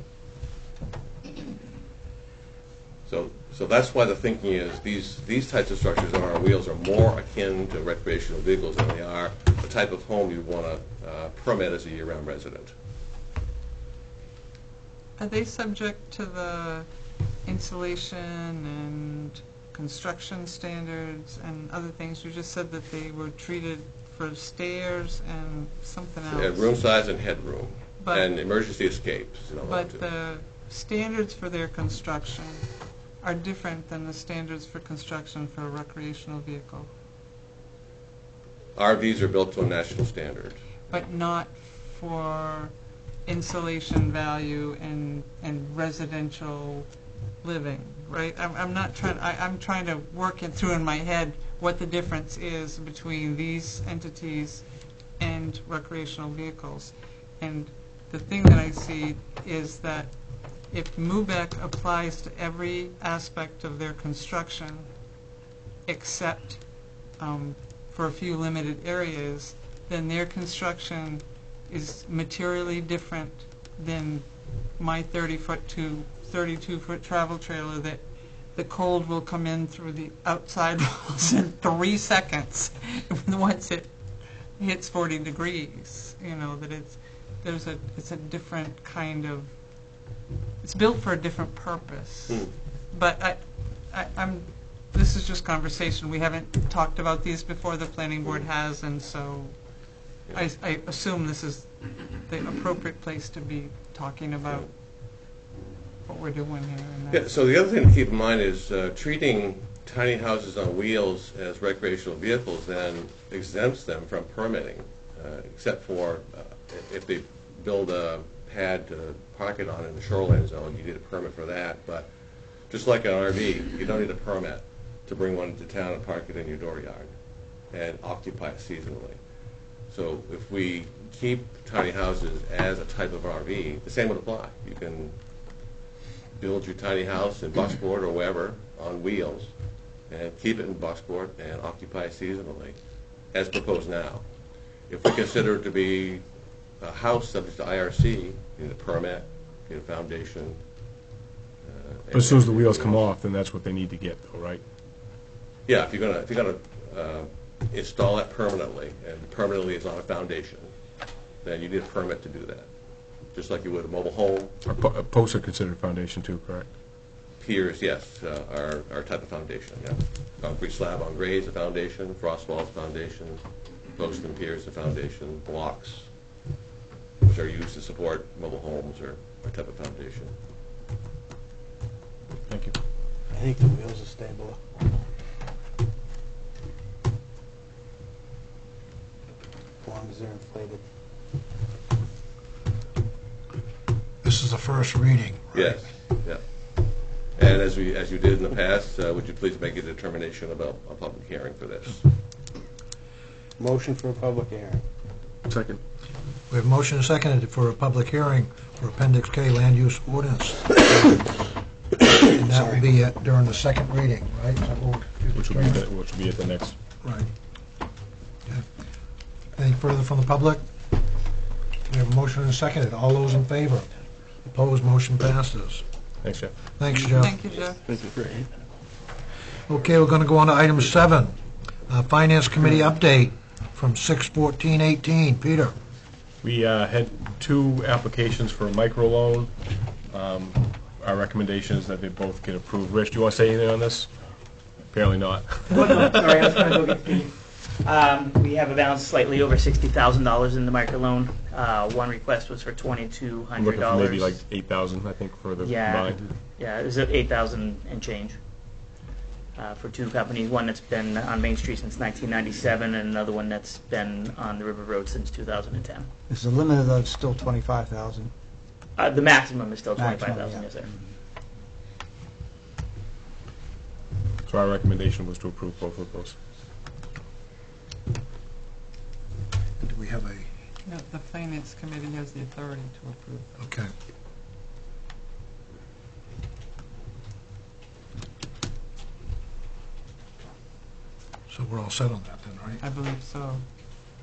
So that's why the thinking is these types of structures on our wheels are more akin to recreational vehicles than they are the type of home you want to permit as a year-round resident. Are they subject to the insulation and construction standards and other things? You just said that they were treated for stairs and something else. Room size and headroom, But- and emergency escapes. But the standards for their construction are different than the standards for construction for a recreational vehicle, RVs are built to a national standard. but not for insulation value and residential living, right? I'm not trying, I'm trying to work it through in my head what the difference is between these entities and recreational vehicles. And the thing that I see is that if MUBEC applies to every aspect of their construction except for a few limited areas, then their construction is materially different than my 30-foot to 32-foot travel trailer that the cold will come in through the outside walls in 3 seconds once it hits 40 degrees. You know, that it's a different kind of, it's built for a different purpose. But I'm, this is just conversation. We haven't talked about these before, the planning board has, and so I assume this is the appropriate place to be talking about what we're doing here. And Yeah, so the other thing to keep in mind is treating tiny houses on wheels as recreational vehicles then exempts them from permitting, except for if they build a pad to park it on in the shoreline zone, you need a permit for that. But just like an RV, you don't need a permit to bring one into town and park it in your dooryard and occupy it seasonally. So if we keep tiny houses as a type of RV, the same would apply. You can build your tiny house in Bucksport or wherever on wheels and keep it in Bucksport and occupy it seasonally, as proposed now. If we consider it to be a house subject to IRC, you need a permit, you need a foundation. But as soon as the wheels come off, then that's what they need to get, though, right? Yeah, if you're gonna install it permanently, and permanently is on a foundation, then you need a permit to do that. Just like you would a mobile home. Posts are considered foundation too, correct? Piers, yes, are type of foundation, yeah. Concrete slab on grade is a foundation, frost walls foundation, post and piers a foundation, blocks, which are used to support mobile homes are a type of foundation. Thank you. I think the wheels are stable. As long as they're inflated. This is the first reading. Yes, yeah. And as you did in the past, would you please make a determination about a public hearing for this? Motion for a public hearing. Second. We have motion and seconded for a public hearing for Appendix K Land Use Ordinance. And that will be during the second reading, right? Is that what we're Which will be at the next. Right. Okay. Anything further from the public? We have a motion and seconded. All those in favor? Opposed, motion passes. Thanks, Jeff. Thanks, Jeff. Thank you, Jeff. Okay, we're going to go on to item 7, Finance Committee update from 6/14/18. Peter? We had 2 applications for a microloan. Our recommendation is that they both get approved. Rich, do you want to say anything on this? Apparently not. Oh, no, sorry, I was going to go get Steve. We have a balance slightly over $60,000 in the microloan. One request was for $2,200. I'm looking for maybe like 8,000, I think, for the combined. Yeah, it's $8,000 and change for 2 companies. One that's been on Main Street since 1997, and another one that's been on the River Road since 2010. Is the limit of still 25,000? The maximum is still Maximum, $25,000, yeah. yes, sir. So our recommendation was to approve both of those. Do we have a, No, the Finance Committee has the authority to approve. okay. So we're all set on that then, right? I believe so.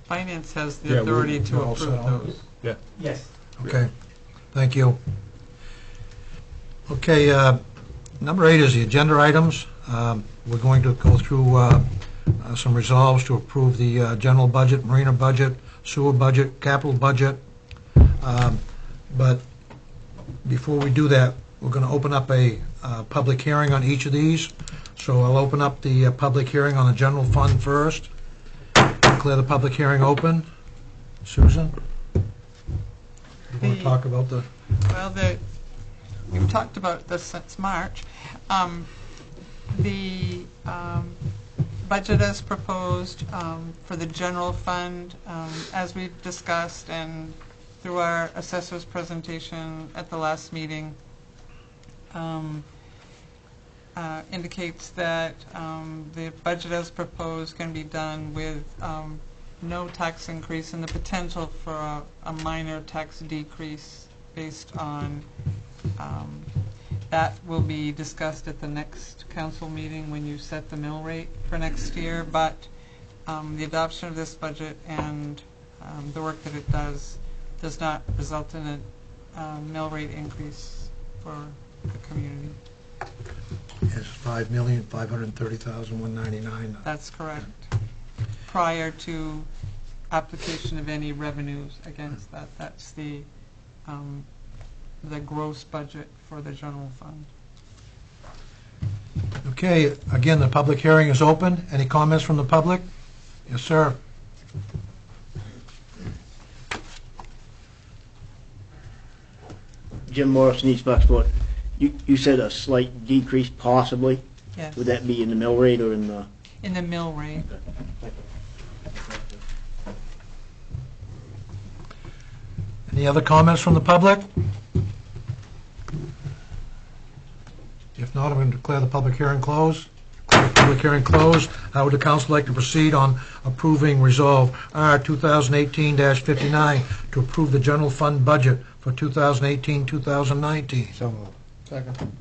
Finance has Yeah, the authority to we're all set approve on those. Yeah. Yes. Okay, thank you. Okay, number 8 is the agenda items. We're going to go through some resolves to approve the general budget, marina budget, sewer budget, capital budget. But before we do that, we're going to open up a public hearing on each of these. So I'll open up the public hearing on the general fund first. Declare the public hearing open. Susan? You want to talk about the... Well, we've talked about this since March. The budget as proposed for the general fund, as we've discussed and through our assessor's presentation at the last meeting, indicates that the budget as proposed can be done with no tax increase and the potential for a minor tax decrease based on that will be discussed at the next council meeting when you set the mill rate for next year. But the adoption of this budget and the work that it does not result in a mill rate increase for the community. It's $5,530,199. That's correct. Prior to application of any revenues against that, that's the gross budget for the general fund. Okay, again, the public hearing is open. Any comments from the public? Yes, sir. Jim Morrison, East Bucksport. You said a slight decrease possibly? Yes. Would that be in the mill rate or in the? In the mill rate. Any other comments from the public? If not, I'm going to declare the public hearing closed. Public hearing closed. How would the council like to proceed on approving Resolve R 2018-59 to approve the general fund budget for 2018-2019? So moved. Second.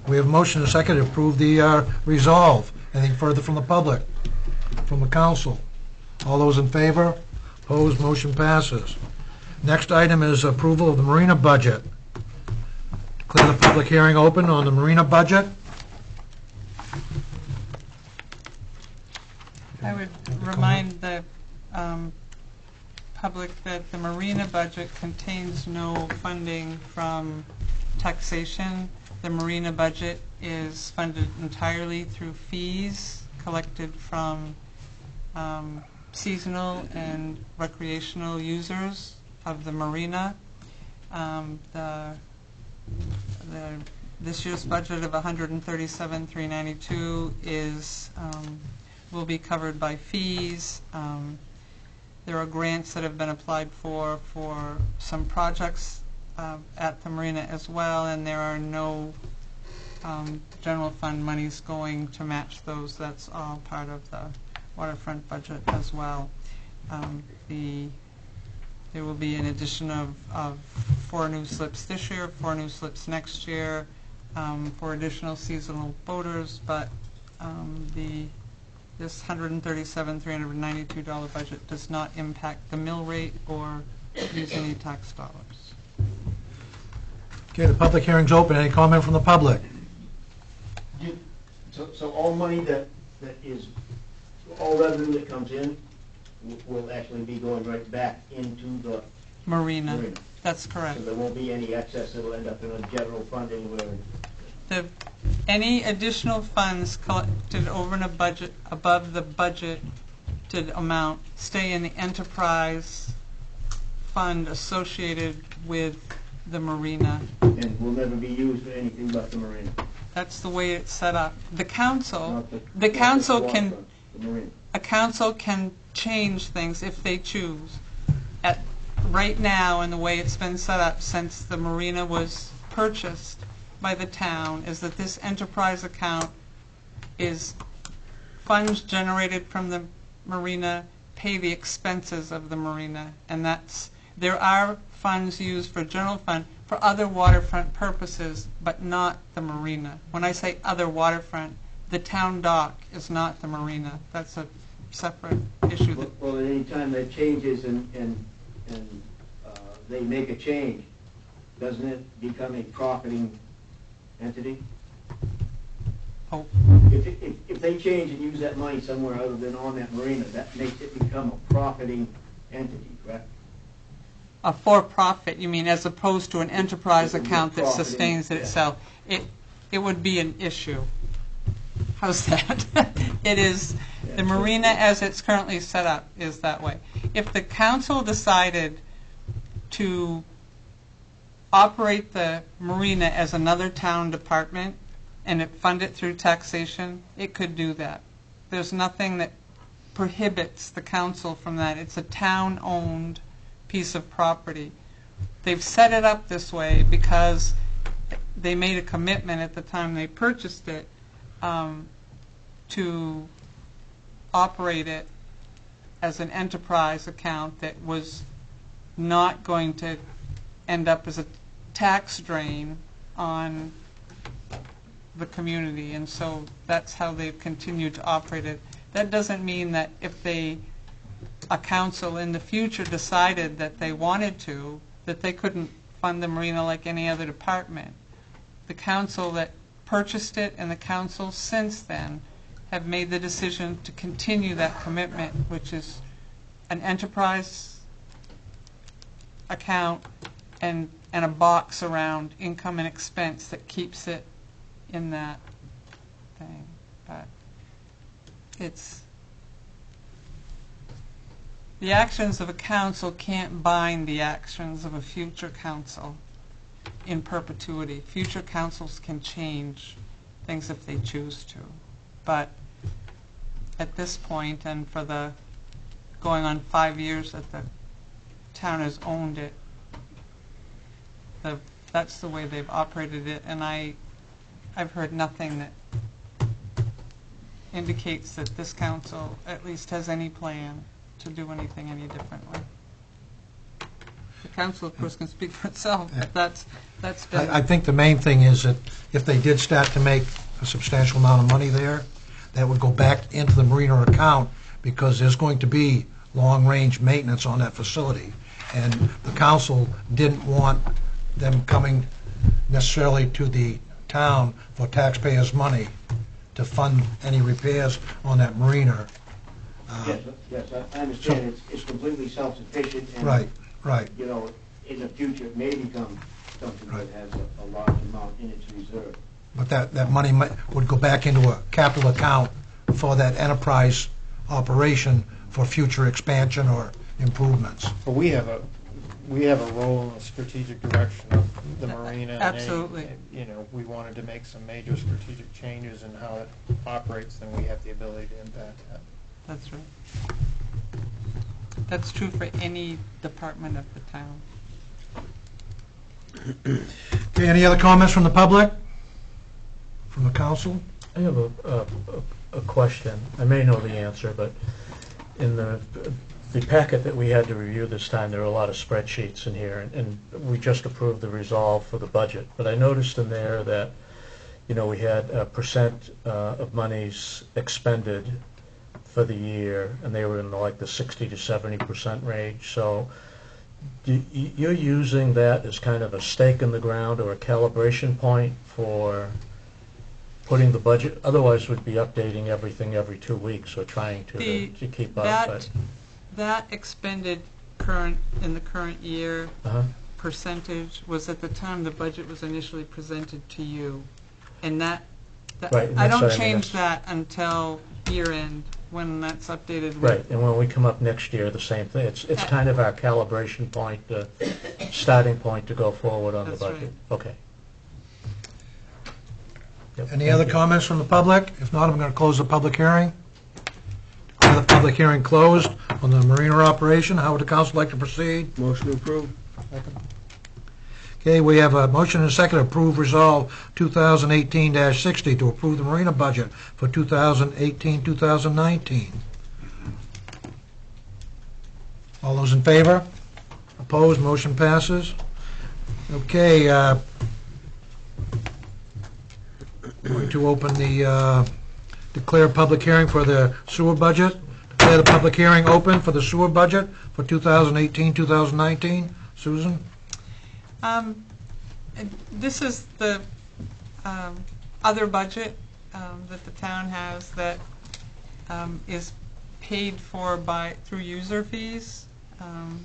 We have a motion and a second to approve the resolve. Anything further from the public? From the council? All those in favor? Opposed? Motion passes. Next item is approval of the marina budget. Declare the public hearing open on the marina budget. I would remind the public that the marina budget contains no funding from taxation. The marina budget is funded entirely through fees collected from seasonal and recreational users of the marina. This year's budget of $137,392 is will be covered by fees. There are grants that have been applied for some projects at the marina as well, and there are no general fund monies going to match those. That's all part of the waterfront budget as well. There will be an addition of 4 new slips this year, 4 new slips next year, for additional seasonal boaters, but this $137,392 budget does not impact the mill rate or use any tax dollars. Okay, the public hearing's open. Any comment from the public? So all money that is, all revenue that comes in will actually be going right back into the Marina. marina? That's correct. So there won't be any excess that will end up in a general funding where? Any additional funds collected over and above the budgeted amount stay in the enterprise fund associated with the marina. And will never be used for anything but the marina? That's the way it's set up. The council, Not the council can, waterfront, the marina. a council can change things if they choose. Right now, and the way it's been set up since the marina was purchased by the town, is that this enterprise account is funds generated from the marina pay the expenses of the marina, and there are funds used for general fund for other waterfront purposes, but not the marina. When I say other waterfront, the town dock is not the marina. That's a separate issue. Well, at any time that changes and they make a change, doesn't it become a profiting entity? Oh, If they change and use that money somewhere other than on that marina, that makes it become a profiting entity, correct? a for-profit, you mean, as opposed to an enterprise account that Profiting, sustains yeah. itself. It would be an issue. How's that? It is, the marina as it's currently set up is that way. If the council decided to operate the marina as another town department and it fund it through taxation, it could do that. There's nothing that prohibits the council from that. It's a town-owned piece of property. They've set it up this way because they made a commitment at the time they purchased it to operate it as an enterprise account that was not going to end up as a tax drain on the community, and so that's how they've continued to operate it. That doesn't mean that if a council in the future decided that they wanted to, that they couldn't fund the marina like any other department. The council that purchased it and the council since then have made the decision to continue that commitment, which is an enterprise account and a box around income and expense that keeps it in that thing. But it's, the actions of a council can't bind the actions of a future council in perpetuity. Future councils can change things if they choose to. But at this point, and for the going on 5 years that the town has owned it, that's the way they've operated it, and I've heard nothing that indicates that this council at least has any plan to do anything any differently. The council, of course, can speak for itself, but that's been... I think the main thing is that if they did start to make a substantial amount of money there, that would go back into the marina account because there's going to be long-range maintenance on that facility. And the council didn't want them coming necessarily to the town for taxpayers' money to fund any repairs on that marina. Yes, I understand it's completely self-sufficient. And, Right. you know, in the future, it may become something that has a large amount in its reserve. But that money would go back into a capital account for that enterprise operation for future expansion or improvements. But we have a role in the strategic direction of the marina. and Absolutely. You know, we wanted to make some major strategic changes in how it operates, then we have the ability to impact that. That's right. That's true for any department of the town. Okay, any other comments from the public? From the council? I have a question. I may know the answer, but in the packet that we had to review this time, there were a lot of spreadsheets in here, and we just approved the resolve for the budget. But I noticed in there that, you know, we had a percent of monies expended for the year, and they were in like the 60 to 70% range. So you're using that as kind of a stake in the ground or a calibration point for putting the budget, otherwise we'd be updating everything every 2 weeks or trying to keep up. But That expended in the current year percentage was at the time the budget was initially presented to you. And that Right, and I that's don't what I mean, change that's- that until year end when that's updated. with- Right, and when we come up next year, the same thing. It's kind of our calibration point, starting point to go forward on the That's budget. Okay. Yep, Any thank other you. comments from the public? If not, I'm going to close the public hearing. Declare the public hearing closed on the marina operation. How would the council like to proceed? Motion to approve. Okay, we have a motion and a second to approve Resolve 2018-60 to approve the Marina budget for 2018-2019. All those in favor? Opposed? Motion passes. Okay, going to open the, declare public hearing for the sewer budget. Declare the public hearing open for the sewer budget for 2018-2019. Susan? This is the other budget that the town has that is paid for through user fees.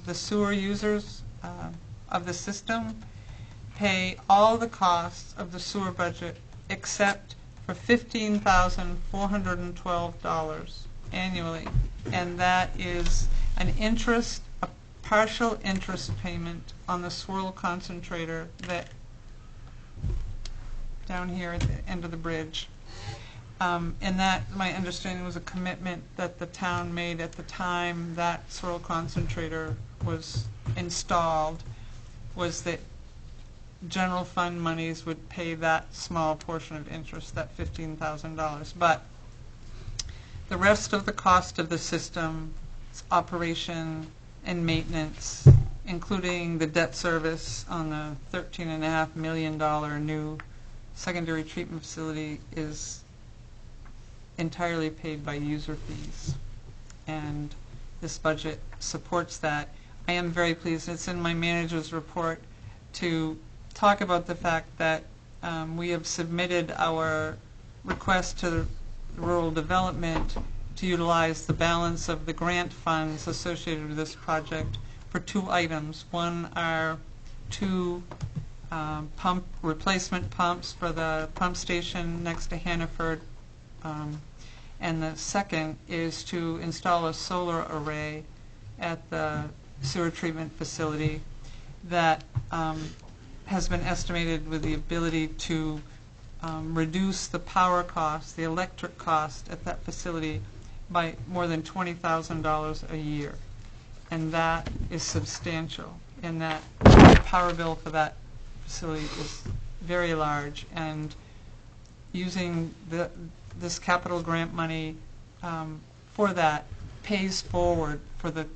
The sewer users of the system pay all the costs of the sewer budget except for $15,412 annually, and that is a partial interest payment on the swirl concentrator that down here at the end of the bridge. And that, my understanding, was a commitment that the town made at the time that swirl concentrator was installed, was that general fund monies would pay that small portion of interest, that $15,000. But the rest of the cost of the system, its operation and maintenance, including the debt service on the $13.5 million new secondary treatment facility, is entirely paid by user fees. And this budget supports that. I am very pleased, it's in my manager's report, to talk about the fact that we have submitted our request to rural development to utilize the balance of the grant funds associated with this project for two items. One are two replacement pumps for the pump station next to Hannaford, and the second is to install a solar array at the sewer treatment facility that has been estimated with the ability to reduce the power cost, the electric cost at that facility by more than $20,000 a year. And that is substantial, and that the power bill for that facility is very large, and using this capital grant money for that pays forward for the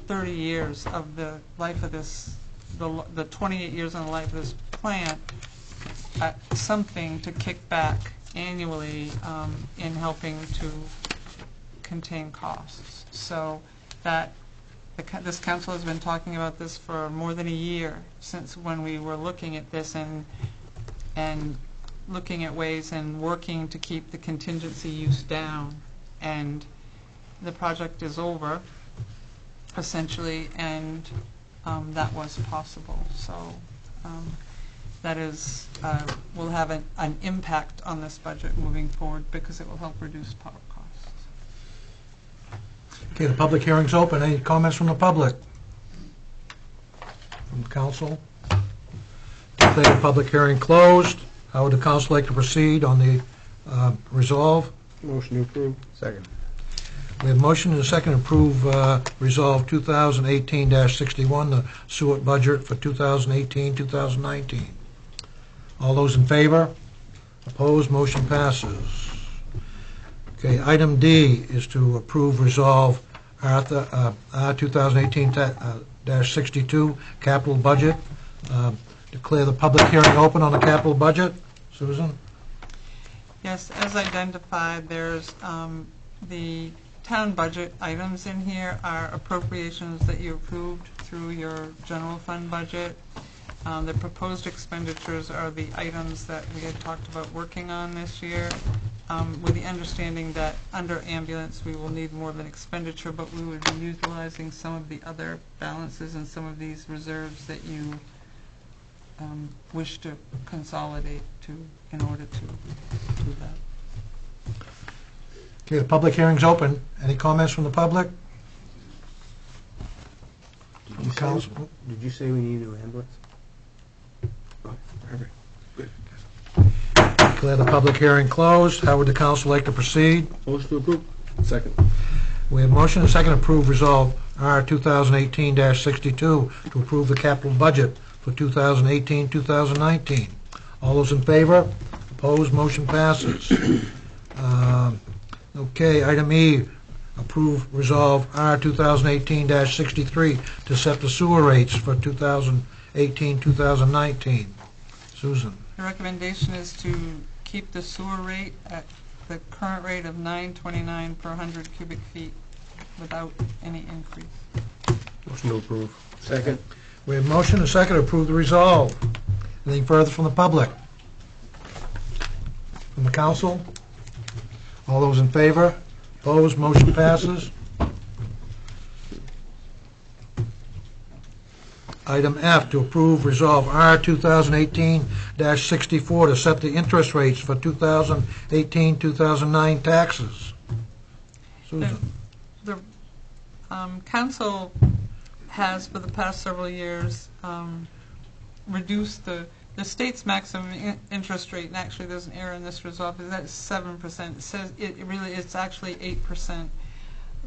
30 years of the life of this, the 28 years on the life of this plant, something to kick back annually in helping to contain costs. So that this council has been talking about this for more than a year, since when we were looking at this and looking at ways and working to keep the contingency use down. And the project is over, essentially, and that was possible. So that is will have an impact on this budget moving forward, because it will help reduce power costs. Okay, the public hearing's open. Any comments from the public? From the council? Declare the public hearing closed. How would the council like to proceed on the resolve? Motion to approve. Second. We have a motion and a second to approve Resolve 2018-61, the sewer budget for 2018-2019. All those in favor? Opposed? Motion passes. Okay, item D is to approve Resolve R 2018-62, capital budget. Declare the public hearing open on the capital budget. Susan? Yes, as identified, there's the town budget items in here are appropriations that you approved through your general fund budget. The proposed expenditures are the items that we had talked about working on this year, with the understanding that under ambulance we will need more of an expenditure, but we would be utilizing some of the other balances and some of these reserves that you wish to consolidate in order to do that. Okay, the public hearing's open. Any comments from the public? From the council? Did you say we need an ambulance? Perfect. Good. Declare the public hearing closed. How would the council like to proceed? Motion to approve. Second. We have a motion and a second to approve Resolve R 2018-62 to approve the capital budget for 2018, 2019. All those in favor? Opposed? Motion passes. Okay, item E, approve resolve R 2018-63 to set the sewer rates for 2018, 2019. Susan. The recommendation is to keep the sewer rate at the current rate of $9.29 per 100 cubic feet without any increase. Motion to approve. Second. We have motion and second to approve the resolve. Anything further from the public? From the council? All those in favor? Opposed? Motion passes. Item F, to approve resolve R 2018-64 to set the interest rates for 2018, 2009 taxes. Susan. The council has, for the past several years, reduced the state's maximum interest rate, and actually there's an error in this resolve, that's 7%. It says it's actually 8%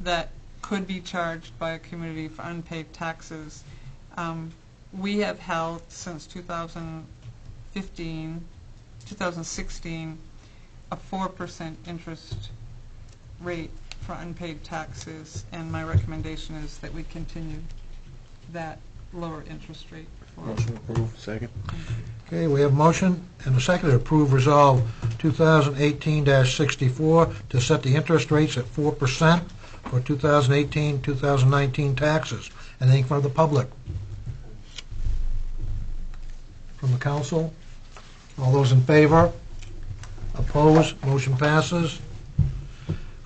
that could be charged by a community for unpaid taxes. We have held since 2016, a 4% interest rate for unpaid taxes, and my recommendation is that we continue that lower interest rate. Motion approved. Second. Okay, we have motion and a second to approve resolve 2018-64 to set the interest rates at 4% for 2018, 2019 taxes. Anything from the public? From the council? All those in favor? Opposed? Motion passes.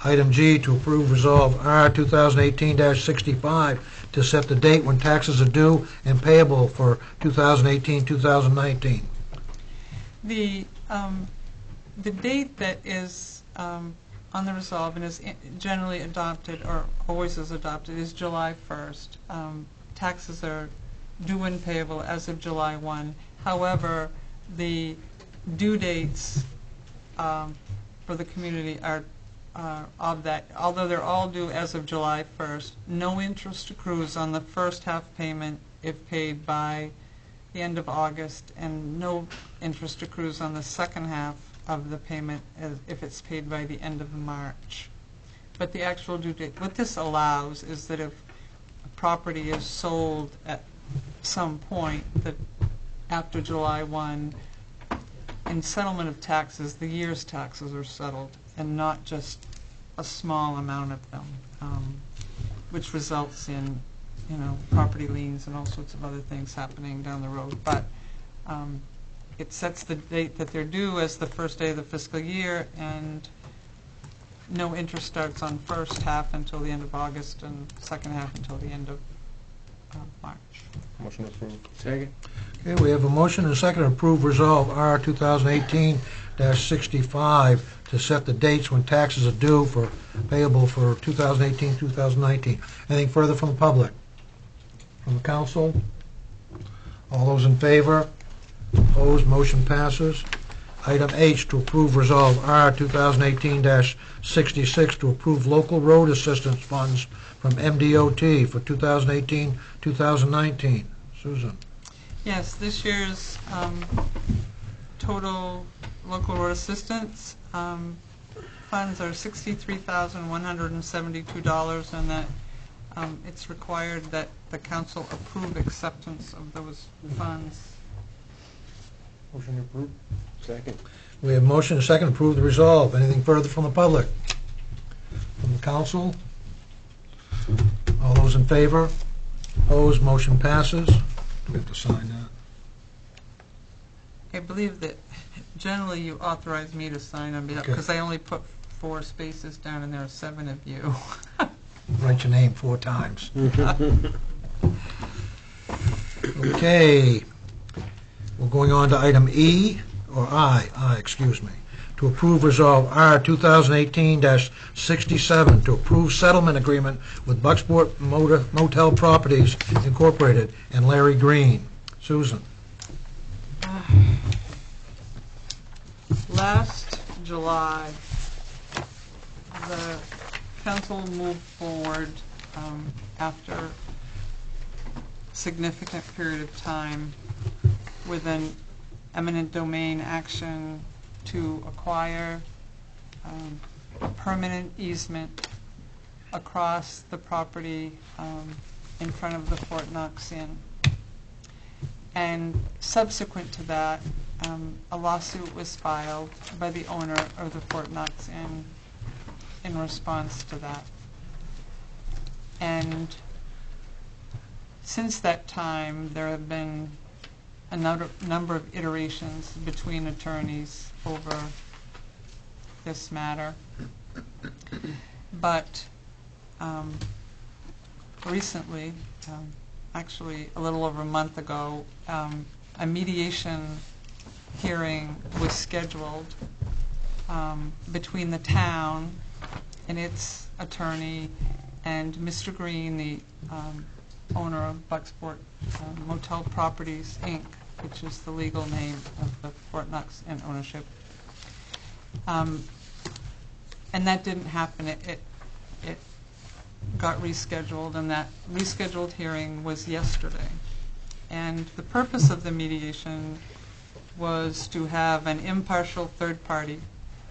Item G, to approve resolve R 2018-65 to set the date when taxes are due and payable for 2018, 2019. The date that is on the resolve and is generally adopted, or always is adopted, is July 1st. Taxes are due and payable as of July 1. However, the due dates for the community are of that, although they're all due as of July 1st, no interest accrues on the first half payment if paid by the end of August, and no interest accrues on the second half of the payment if it's paid by the end of March. But the actual due date, what this allows is that if a property is sold at some point that after July 1, in settlement of taxes, the year's taxes are settled, and not just a small amount of them, which results in, property liens and all sorts of other things happening down the road. But it sets the date that they're due as the first day of the fiscal year, and no interest starts on first half until the end of August, and second half until the end of March. Motion approved. Second. Okay, we have a motion and a second to approve resolve R 2018-65 to set the dates when taxes are due for payable for 2018, 2019. Anything further from the public? From the council? All those in favor? Opposed? Motion passes. Item H, to approve resolve R 2018-66 to approve local road assistance funds from MDOT for 2018, 2019. Susan. Yes, this year's total local road assistance funds are $63,172, and that it's required that the council approve acceptance of those funds. Motion approved. Second. We have motion and second to approve the resolve. Anything further from the public? From the council? All those in favor? Opposed? Motion passes. Do we have to sign that? I believe that generally you authorize me to sign on behalf, because I only put 4 spaces down, and there are 7 of you. Write your name 4 times. Okay. We're going on to item E, or I, excuse me, to approve resolve R 2018-67 to approve settlement agreement with Bucksport Motel Properties Incorporated and Larry Green. Susan. Last July, the council moved forward after a significant period of time with an eminent domain action to acquire a permanent easement across the property in front of the Fort Knox Inn. And subsequent to that, a lawsuit was filed by the owner of the Fort Knox Inn in response to that. And since that time, there have been a number of iterations between attorneys over this matter. But recently, actually a little over a month ago, a mediation hearing was scheduled between the town and its attorney and Mr. Green, the owner of Bucksport Motel Properties, Inc., which is the legal name of the Fort Knox Inn ownership. And that didn't happen. It got rescheduled, and that rescheduled hearing was yesterday. And the purpose of the mediation was to have an impartial third party,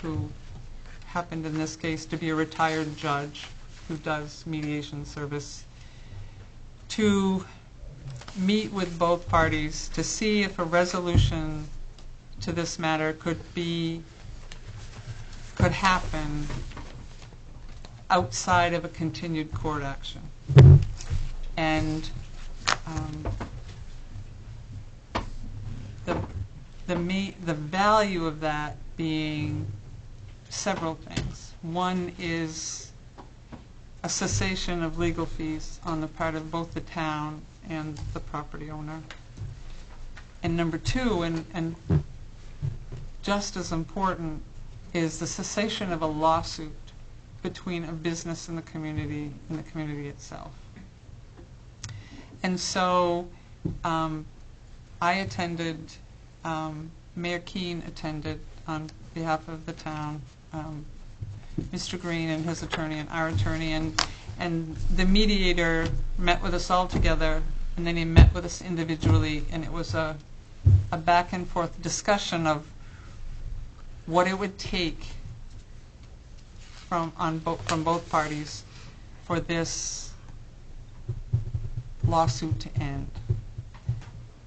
who happened in this case to be a retired judge who does mediation service, to meet with both parties to see if a resolution to this matter could happen outside of a continued court action. And the value of that being several things. One is a cessation of legal fees on the part of both the town and the property owner. And number two, and just as important, is the cessation of a lawsuit between a business and the community itself. And so I attended, Mayor Keene attended on behalf of the town, Mr. Green and his attorney and our attorney, and the mediator met with us all together, and then he met with us individually, and it was a back and forth discussion of what it would take from both parties for this lawsuit to end.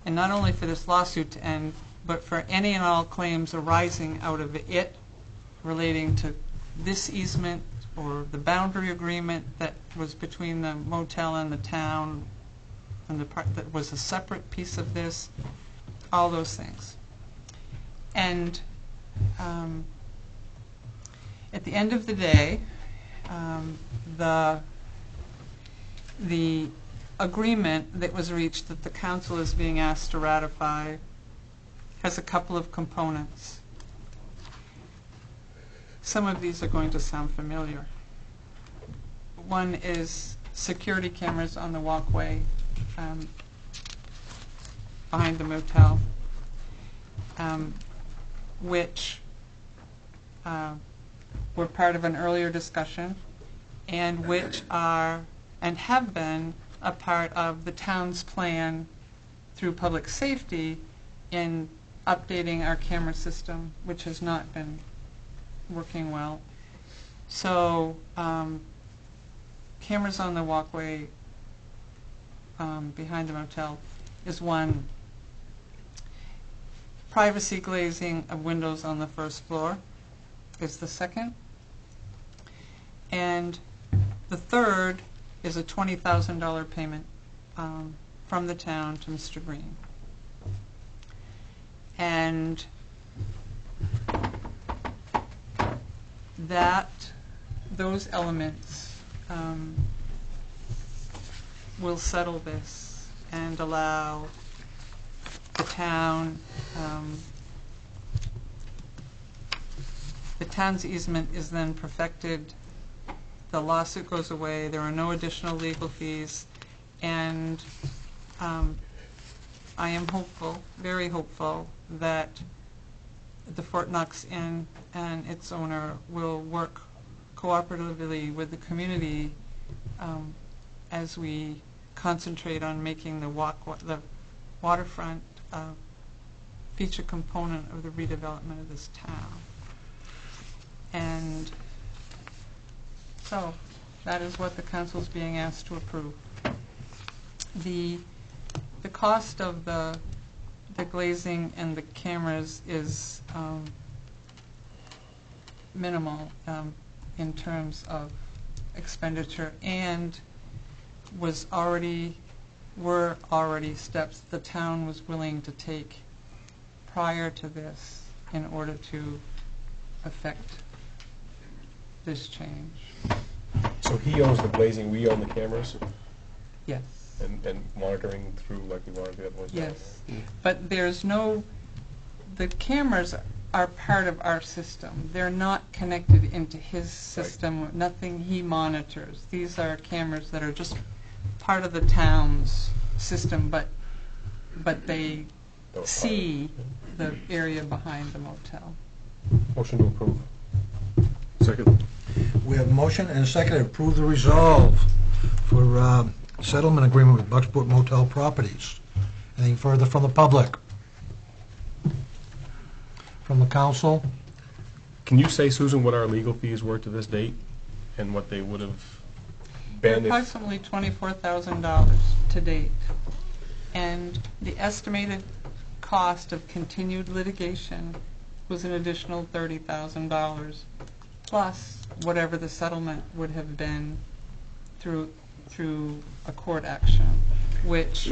And not only for this lawsuit to end, but for any and all claims arising out of it relating to this easement or the boundary agreement that was between the motel and the town, and the part that was a separate piece of this, all those things. And at the end of the day, the agreement that was reached that the council is being asked to ratify has a couple of components. Some of these are going to sound familiar. One is security cameras on the walkway behind the motel, which were part of an earlier discussion, and which are and have been a part of the town's plan through public safety in updating our camera system, which has not been working well. So cameras on the walkway behind the motel is one. Privacy glazing of windows on the first floor is the second. And the third is a $20,000 payment from the town to Mr. Green. And those elements will settle this and allow the town, the town's easement is then perfected, the lawsuit goes away, there are no additional legal fees, and I am hopeful, very hopeful, that the Fort Knox Inn and its owner will work cooperatively with the community as we concentrate on making the waterfront feature component of the redevelopment of this town. And so, that is what the council is being asked to approve. The cost of the glazing and the cameras is minimal in terms of expenditure, and were already steps the town was willing to take prior to this in order to affect this change. So he owns the glazing, we own the cameras, Yes. and monitoring through like we want to do that was. Yes. But the cameras are part of our system. They're not connected into his system, nothing he monitors. These are cameras that are just part of the town's system, but they see the area behind the motel. Motion to approve. Second. We have a motion and a second to approve the resolve for settlement agreement with Bucksport Motel Properties. Anything further from the public? From the council? Can you say, Susan, what our legal fees were to this date and what they would have been if... Approximately $24,000 to date. And the estimated cost of continued litigation was an additional $30,000, plus whatever the settlement would have been through a court action, which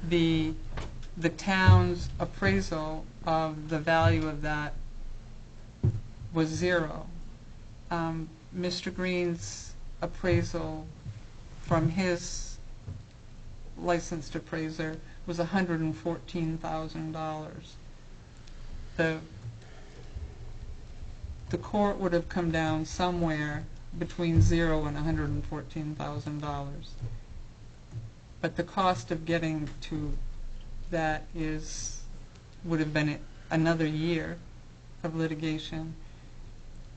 the town's appraisal of the value of that was zero. Mr. Green's appraisal from his licensed appraiser was $114,000. The court would have come down somewhere between $0 and $114,000. But the cost of getting to that would have been another year of litigation.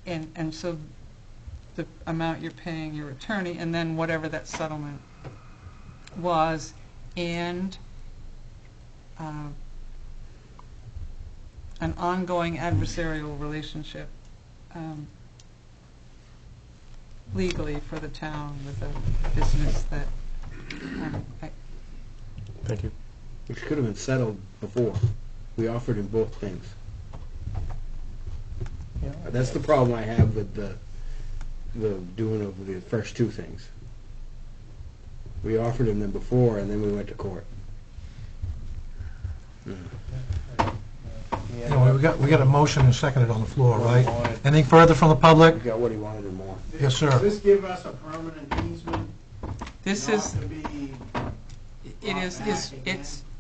And so the amount you're paying your attorney, and then whatever that settlement was, and an ongoing adversarial relationship legally for the town with a business that Thank you. Which could have been settled before. We offered him both things. That's the problem I have with the doing of the first two things. We offered him them before, and then we went to court. Anyway, we got a motion and seconded on the floor, right? Anything further from the public? We got what he wanted and more. Yes, sir. Does this give us a permanent easement? this Not is, to be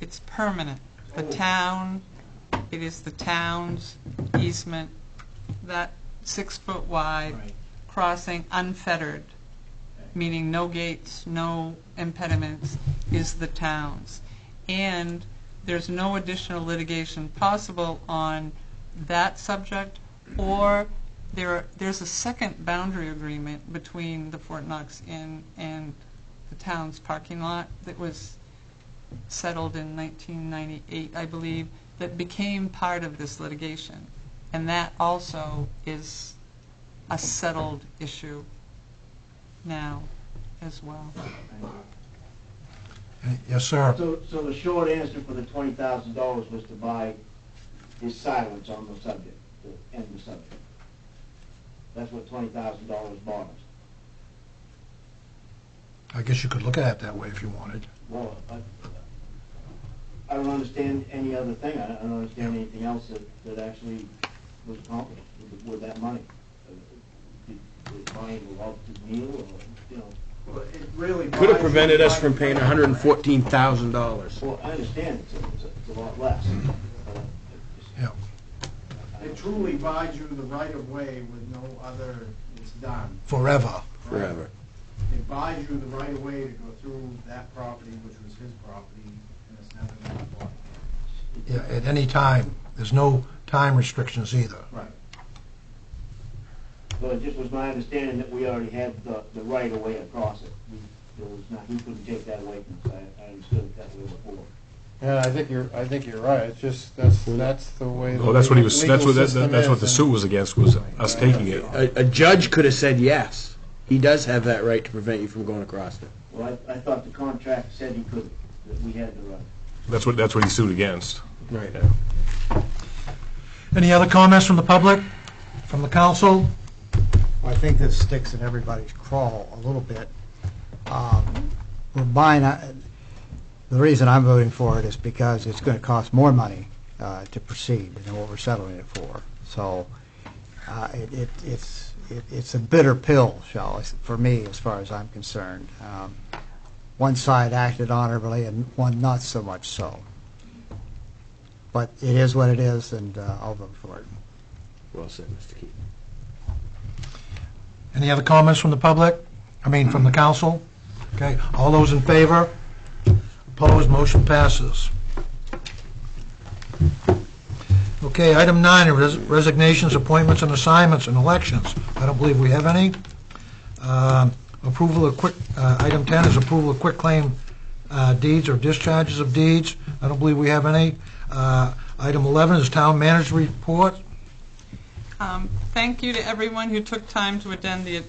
it's permanent. The town, it is the town's easement, that 6 foot wide Right. crossing unfettered, meaning no gates, no impediments, is the town's. And there's no additional litigation possible on that subject, or there's a second boundary agreement between the Fort Knox Inn and the town's parking lot that was settled in 1998, I believe, that became part of this litigation. And that also is a settled issue now as well. Yes, sir. So the short answer for the $20,000 was to buy his silence on the subject, to end the subject. That's what $20,000 bought us. I guess you could look at it that way if you wanted. Well, I don't understand any other thing. I don't understand anything else that actually was accomplished with that money. Did buying belong to Neil, or, you know? Well, it really Could have buys prevented you us from paying $114,000. Well, I understand it's a lot less. But Yeah. It truly buys you the right of way with no other, it's done. Forever. Forever. It buys you the right of way to go through that property, which was his property, and it's never been bought. Yeah, at any time. There's no time restrictions either. Right. So it just was my understanding that we already had the right of way across it. He couldn't take that away from us. I understood it that way before. Yeah, I think you're right. It's just, that's the way. the Well, that's what he was, legal that's what, system that's what is, the and- suit was against, was us taking it. A judge could have said yes. He does have that right to prevent you from going across it. Well, I thought the contract said he could, that we had the right. That's what he sued against. Right. Any other comments from the public, from the council? I think this sticks in everybody's craw a little bit. We're buying, the reason I'm voting for it is because it's going to cost more money to proceed than what we're settling it for. So it's a bitter pill, for me, as far as I'm concerned. One side acted honorably and one not so much so. But it is what it is, and I'll vote for it. Well said, Mr. Keaton. Any other comments from the public? From the council? Okay, all those in favor? Opposed, motion passes. Okay, item 9, resignations, appointments, and assignments, and elections. I don't believe we have any. Approval of item 10 is approval of quitclaim deeds or discharges of deeds. I don't believe we have any. Item 11 is town manager's report. Thank you to everyone who took time to attend the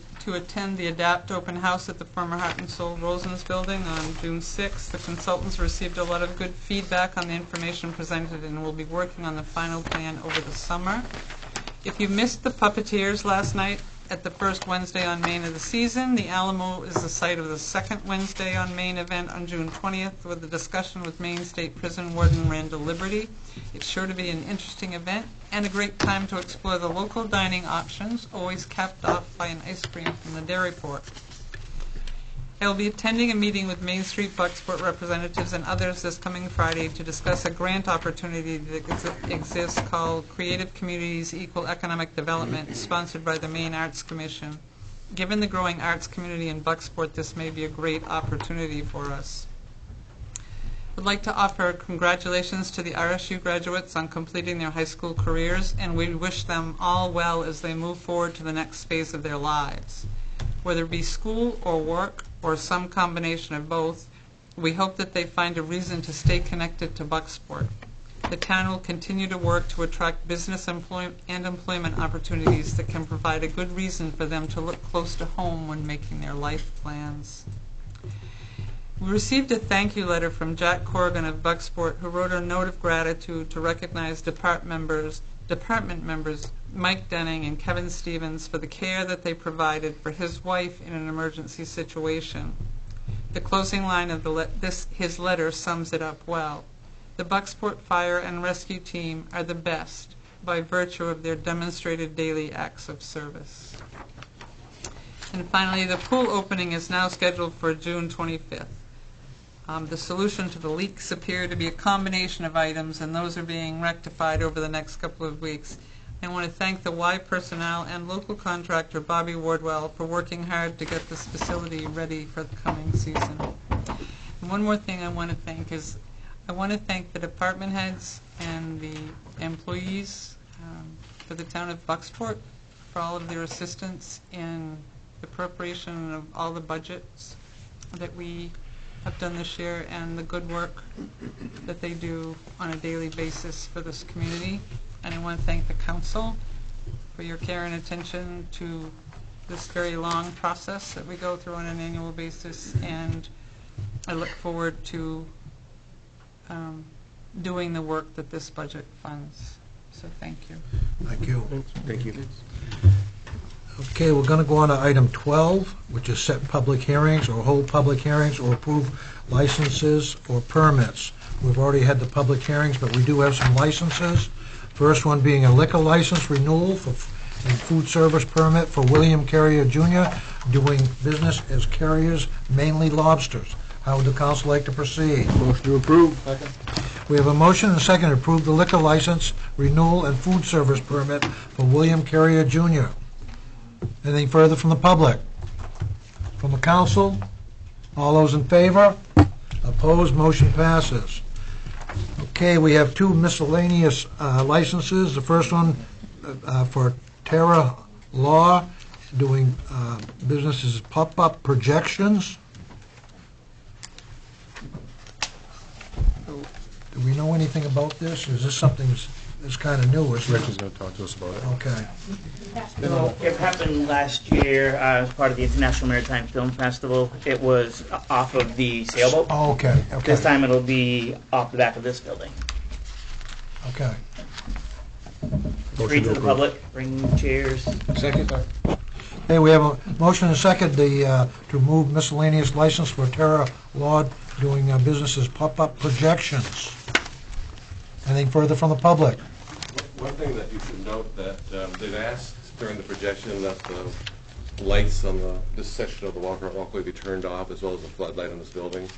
ADAPT open house at the former Heart and Soul Rosens building on June 6th. The consultants received a lot of good feedback on the information presented and will be working on the final plan over the summer. If you missed the Puppeteers last night at the first Wednesday on Main of the season, the Alamo is the site of the second Wednesday on Main event on June 20th with a discussion with Maine State Prison Warden Randall Liberty. It's sure to be an interesting event and a great time to explore the local dining options, always capped off by an ice cream from the dairy port. I will be attending a meeting with Main Street Bucksport representatives and others this coming Friday to discuss a grant opportunity that exists called Creative Communities Equal Economic Development, sponsored by the Maine Arts Commission. Given the growing arts community in Bucksport, this may be a great opportunity for us. I'd like to offer congratulations to the RSU graduates on completing their high school careers, and we wish them all well as they move forward to the next phase of their lives. Whether it be school or work, or some combination of both, we hope that they find a reason to stay connected to Bucksport. The town will continue to work to attract business and employment opportunities that can provide a good reason for them to look close to home when making their life plans. We received a thank you letter from Jack Corrigan of Bucksport, who wrote a note of gratitude to recognize department members Mike Denning and Kevin Stevens for the care that they provided for his wife in an emergency situation. The closing line of his letter sums it up well. The Bucksport Fire and Rescue Team are the best by virtue of their demonstrated daily acts of service. And finally, the pool opening is now scheduled for June 25th. The solution to the leaks appear to be a combination of items, and those are being rectified over the next couple of weeks. I want to thank the Y personnel and local contractor Bobby Wardwell for working hard to get this facility ready for the coming season. And one more thing I want to thank is I want to thank the department heads and the employees for the town of Bucksport for all of their assistance in the preparation of all the budgets that we have done this year and the good work that they do on a daily basis for this community. And I want to thank the council for your care and attention to this very long process that we go through on an annual basis, and I look forward to doing the work that this budget funds. So thank you. Thank you. Thank you. Okay, we're going to go on to item 12, which is set public hearings or hold public hearings or approve licenses or permits. We've already had the public hearings, but we do have some licenses. First one being a liquor license renewal and food service permit for William Carrier Jr. doing business as Carriers, mainly lobsters. How would the council like to proceed? Motion to approve. Second. We have a motion and a second to approve the liquor license renewal and food service permit for William Carrier Jr. Anything further from the public? From the council? All those in favor? Opposed? Motion passes. Okay, we have two miscellaneous licenses. The first one for Terra Law, doing businesses pop-up projections. Do we know anything about this? Is this something that's kind of new, isn't Rich is it? going to talk to us about it. Okay. So it happened last year as part of the International Maritime Film Festival. It was off of the sailboat. Oh, okay, okay. This time it'll be off the back of this building. Okay. Free to the public, bring chairs. Second? Hey, we have a motion and a second to remove miscellaneous license for Terra Laud doing business as pop-up projections. Anything further from the public? One thing that you should note that they've asked during the projection that the lights on this section of the walkway be turned off, as well as the floodlight on this building.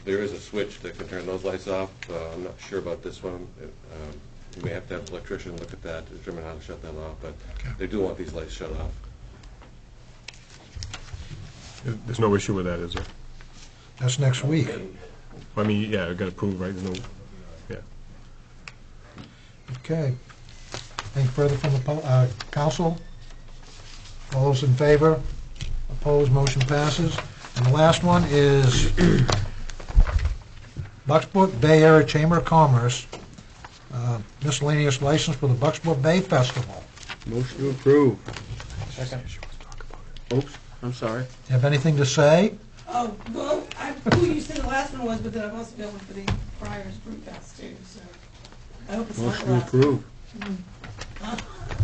There is a switch that can turn those lights off. I'm not sure about this one. You may have to have an electrician look at that to determine how to shut that off, but they do want these lights shut off. There's no issue with that, is there? That's next week. I mean, yeah, it got approved, right? There's no, yeah. Okay. Anything further from the council? All those in favor? Opposed? Motion passes. And the last one is Bucksport Bay Area Chamber of Commerce, miscellaneous license for the Bucksport Bay Festival. Motion to approve. Second. Oops, I'm sorry. You have anything to say? Oh, well, who you said the last one was, but then I've also got one for the Friars Brew Fest too, so I hope it's not Motion the to last. approve. We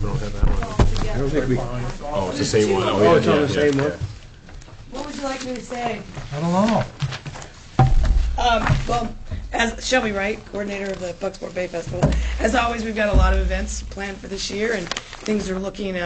don't have that one. I don't think we, Oh, it's the same one. Oh, yeah, it's on yeah, the same yeah, one? yeah. What would you like me to say? I don't know. Well, as Shelby Wright, coordinator of the Bucksport Bay Festival, as always, we've got a lot of events planned for this year, and things are looking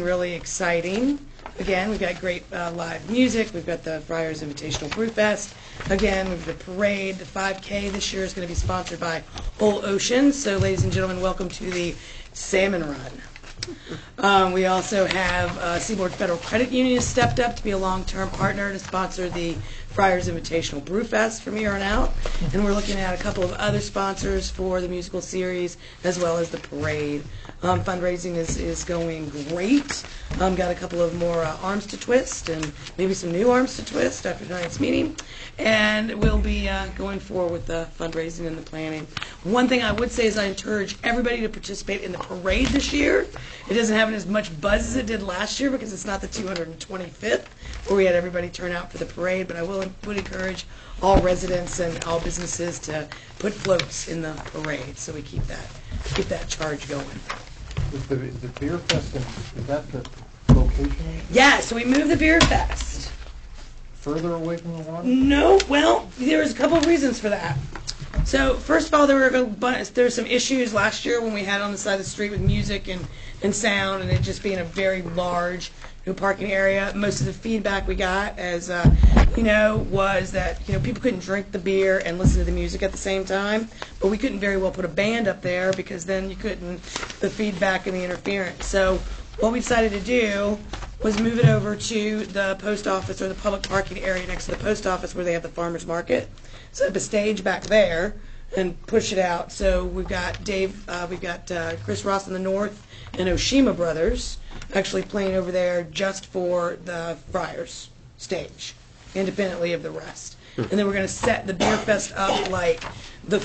really exciting. Again, we've got great live music. We've got the Friars Invitational Brew Fest. Again, we've got the parade. The 5K this year is going to be sponsored by Whole Ocean. So, ladies and gentlemen, welcome to the Salmon Run. We also have Seaboard Federal Credit Union has stepped up to be a long-term partner to sponsor the Friars Invitational Brew Fest from here on out. And we're looking at a couple of other sponsors for the musical series as well as the parade. Fundraising is going great. Got a couple of more arms to twist and maybe some new arms to twist after tonight's meeting. And we'll be going forward with the fundraising and the planning. One thing I would say is I encourage everybody to participate in the parade this year. It doesn't have as much buzz as it did last year because it's not the 225th where we had everybody turn out for the parade, but I would encourage all residents and all businesses to put floats in the parade so we keep that charge going. Is the beer fest, is that the location Yeah, so we moved the beer fest. further away from the water? No, well, there's a couple of reasons for that. So first of all, there were some issues last year when we had on the side of the street with music and sound, and it just being a very large new parking area. Most of the feedback we got, as was that people couldn't drink the beer and listen to the music at the same time. But we couldn't very well put a band up there because then you couldn't the feedback and the interference. So what we decided to do was move it over to the post office or the public parking area next to the post office where they have the farmers market. Set up a stage back there and push it out. So we've got Chris Ross in the north and Oshima Brothers actually playing over there just for the Friars stage, independently of the rest. And then we're going to set the beer fest up like the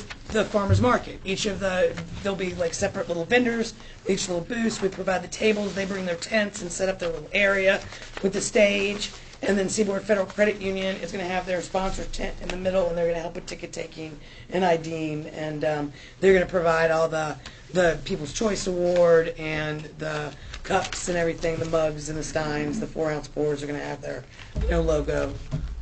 farmers market. There'll be like separate little vendors, each little booth. We provide the tables. They bring their tents and set up their little area with the stage. And then Seaboard Federal Credit Union is going to have their sponsor tent in the middle, and they're going to help with ticket taking and IDing. And they're going to provide all the People's Choice Award and the cups and everything, the mugs and the steins. The 4-ounce pours are going to have their logo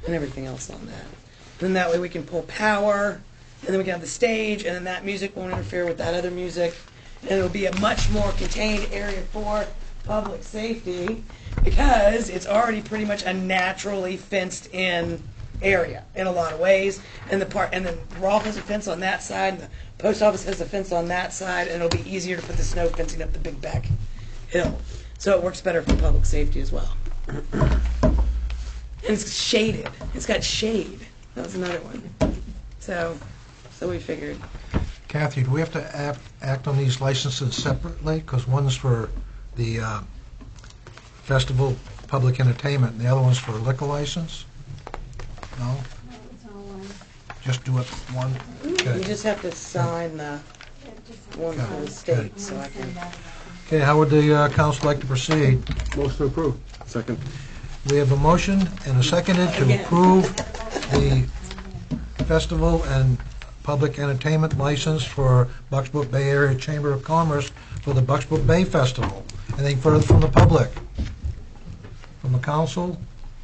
and everything else on that. And that way we can pull power, and then we can have the stage, and then that music won't interfere with that other music. And it'll be a much more contained area for public safety because it's already pretty much a naturally fenced-in area in a lot of ways. And then Rolf has a fence on that side, and the post office has a fence on that side, and it'll be easier to put the snow fencing up the big back hill. So it works better for public safety as well. And it's shaded. It's got shade. That was another one. So we figured. Kathy, do we have to act on these licenses separately? Because one's for the festival public entertainment, and the other one's for liquor license? No? It's all one. just do it one? You Okay. just have to sign the one for the state, so I can. Okay, how would the council like to proceed? Motion to approve. Second. We have a motion and a seconded to Again. approve the festival and public entertainment license for Bucksbrook Bay Area Chamber of Commerce for the Bucksbrook Bay Festival. Anything further from the public? From the council?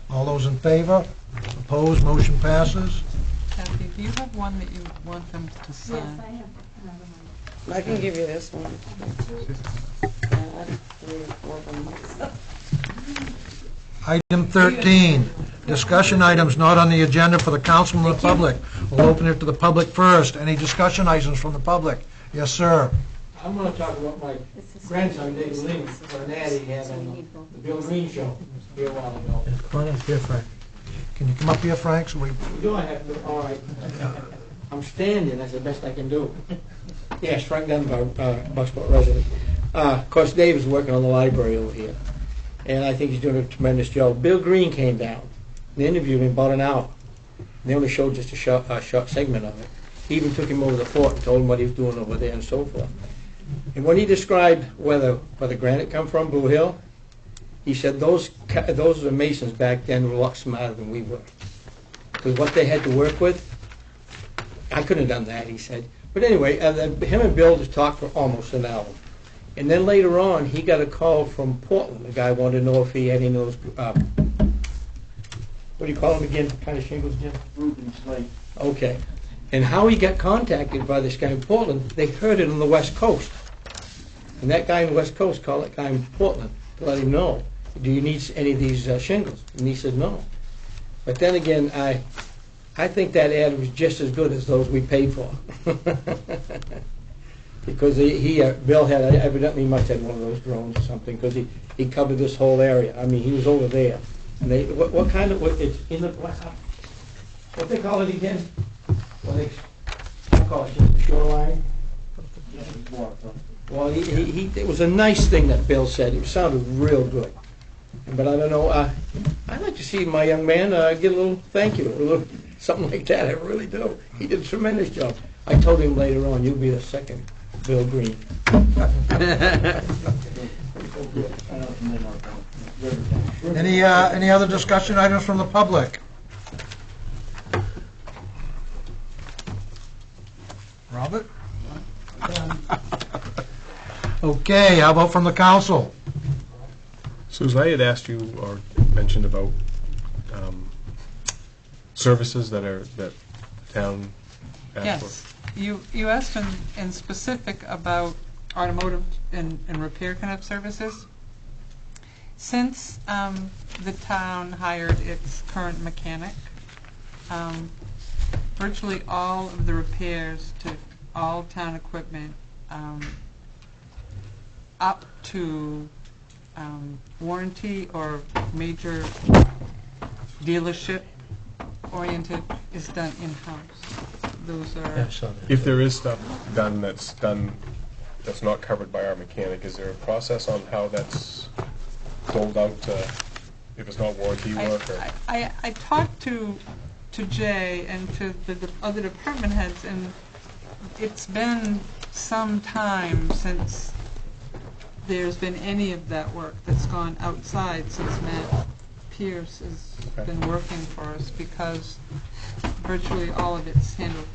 All those in favor? Opposed? Motion passes. Kathy, do you have one that you want them to Yes, sign? I have another one. I can give you this one. I have 3 or 4 of them myself. Item 13, discussion items not on the agenda for the council and the public. We'll open it to the public first. Any discussion items from the public? Yes, sir. I'm gonna talk about my grandson, Dave Lee, or Natty, had on the Bill Green show here a while ago. Come on up here, Frank. Can you come up here, Frank, so we... You do I have to, all right. I'm standing, that's the best I can do. Yes, Frank Dunbar, Bucksport resident. Of course, Dave is working on the library over here, and I think he's doing a tremendous job. Bill Green came down, and they interviewed him about an hour. They only showed just a short segment of it. He even took him over the fort and told him what he was doing over there and so forth. And when he described where the granite come from, Blue Hill, he said those masons back then were a lot smarter than we were. Because what they had to work with, I couldn't have done that, he said. But anyway, him and Bill just talked for almost an hour. And then later on, he got a call from Portland. The guy wanted to know if he had any of those, what do you call them again, what kind of shingles, Jim? Roof and slate. Okay. And how he got contacted by this guy in Portland, they heard it on the West Coast. And that guy on the West Coast called that guy in Portland to let him know, do you need any of these shingles? And he said no. But then again, I think that ad was just as good as those we paid for. Because Bill had, evidently must have one of those drones or something, because he covered this whole area. I mean, he was over there. And they, what kind of, it's in the, what they call it again? Well, they call it just the shoreline. Well, it was a nice thing that Bill said. It sounded real good. But I don't know. I'd like to see my young man get a little thank you, a little something like that. I really do. He did a tremendous job. I told him later on, you'll be the second Bill Green. Any other discussion items from the public? Robert? Okay, how about from the council? Susan, I had asked you or mentioned about services that the town asked for. Yes. You asked in specific about automotive and repair kind of services. Since the town hired its current mechanic, virtually all of the repairs to all town equipment up to warranty or major dealership oriented is done in-house. Those are... Yeah, I saw that. If there is stuff done that's not covered by our mechanic, is there a process on how that's doled out to, if it's not warranty work? Or? I talked to Jay and to the other department heads, and it's been some time since there's been any of that work that's gone outside since Matt Pierce has been working for us, because virtually all of it's handled.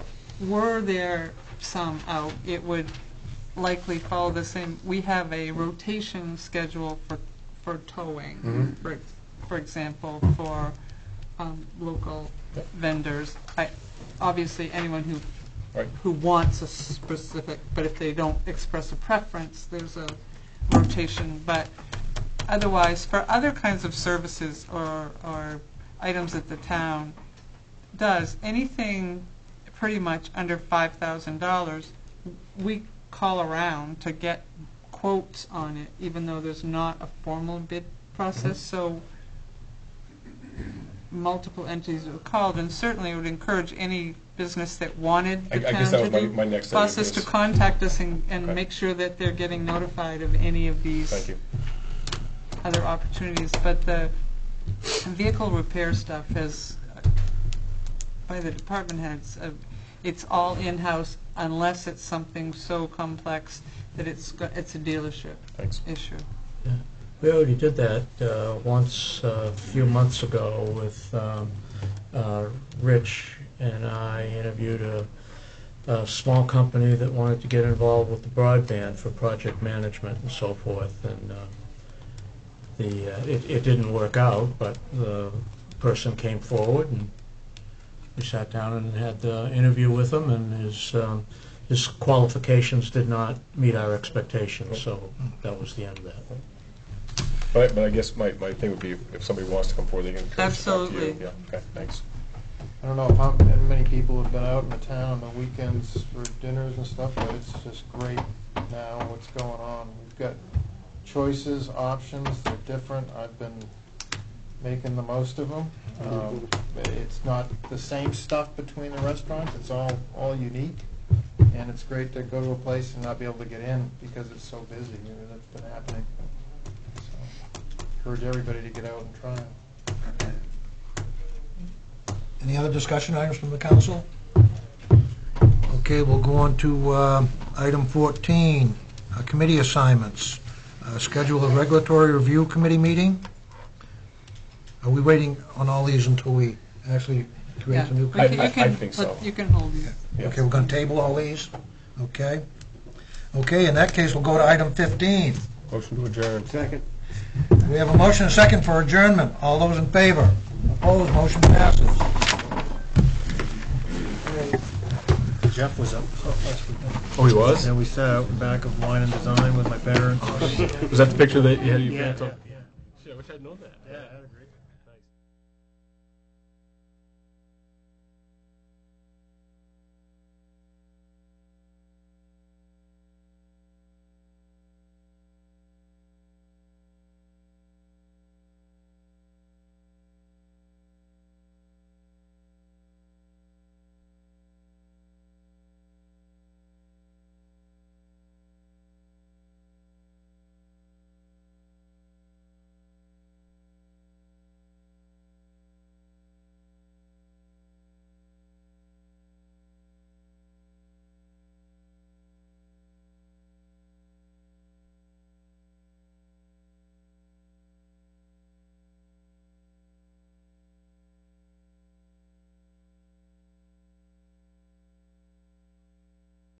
Were there some out, it would likely follow the same. We have a rotation schedule for towing, for example, for local vendors. Obviously, anyone who wants a specific, but if they don't express a preference, there's a rotation. But otherwise, for other kinds of services or items that the town does, anything pretty much under $5,000, we call around to get quotes on it, even though there's not a formal bid process. So multiple entities were called, and certainly it would encourage any business that wanted the town to do my next process to contact us and make sure that they're getting notified of any of these other opportunities. But the vehicle repair stuff has by the department heads. It's all in-house unless it's something so complex that it's a dealership Thanks. issue. We already did that once a few months ago with Rich and I interviewed a small company that wanted to get involved with the broadband for project management and so forth. And it didn't work out, but the person came forward and we sat down and had the interview with him, and his qualifications did not meet our expectations, so that was the end of that. But I guess my thing would be if somebody wants to come forward, they can come talk to you. Absolutely. Yeah, okay, thanks. I don't know how many people have been out in the town on the weekends for dinners and stuff, but it's just great now what's going on. We've got choices, options, they're different. I've been making the most of them. It's not the same stuff between the restaurants, it's all unique. And it's great to go to a place and not be able to get in because it's so busy. That's been happening. So, encourage everybody to get out and try it. Any other discussion items from the council? Okay, we'll go on to item 14, committee assignments. Schedule a regulatory review committee meeting. Are we waiting on all these until we actually create a new? I think so. You can hold these. Yeah. Okay, we're going to table all these? Okay. Okay, in that case, we'll go to item 15. Motion to adjourn. Second. We have a motion and a second for adjournment. All those in favor? Opposed? Motion passes. Jeff was up last weekend. Oh, he was? And we sat out in back of Wine and Design with my parents. Was that the picture that you had of your Yeah, parents on? yeah. Shit, I wish I'd known that. Yeah, I had a great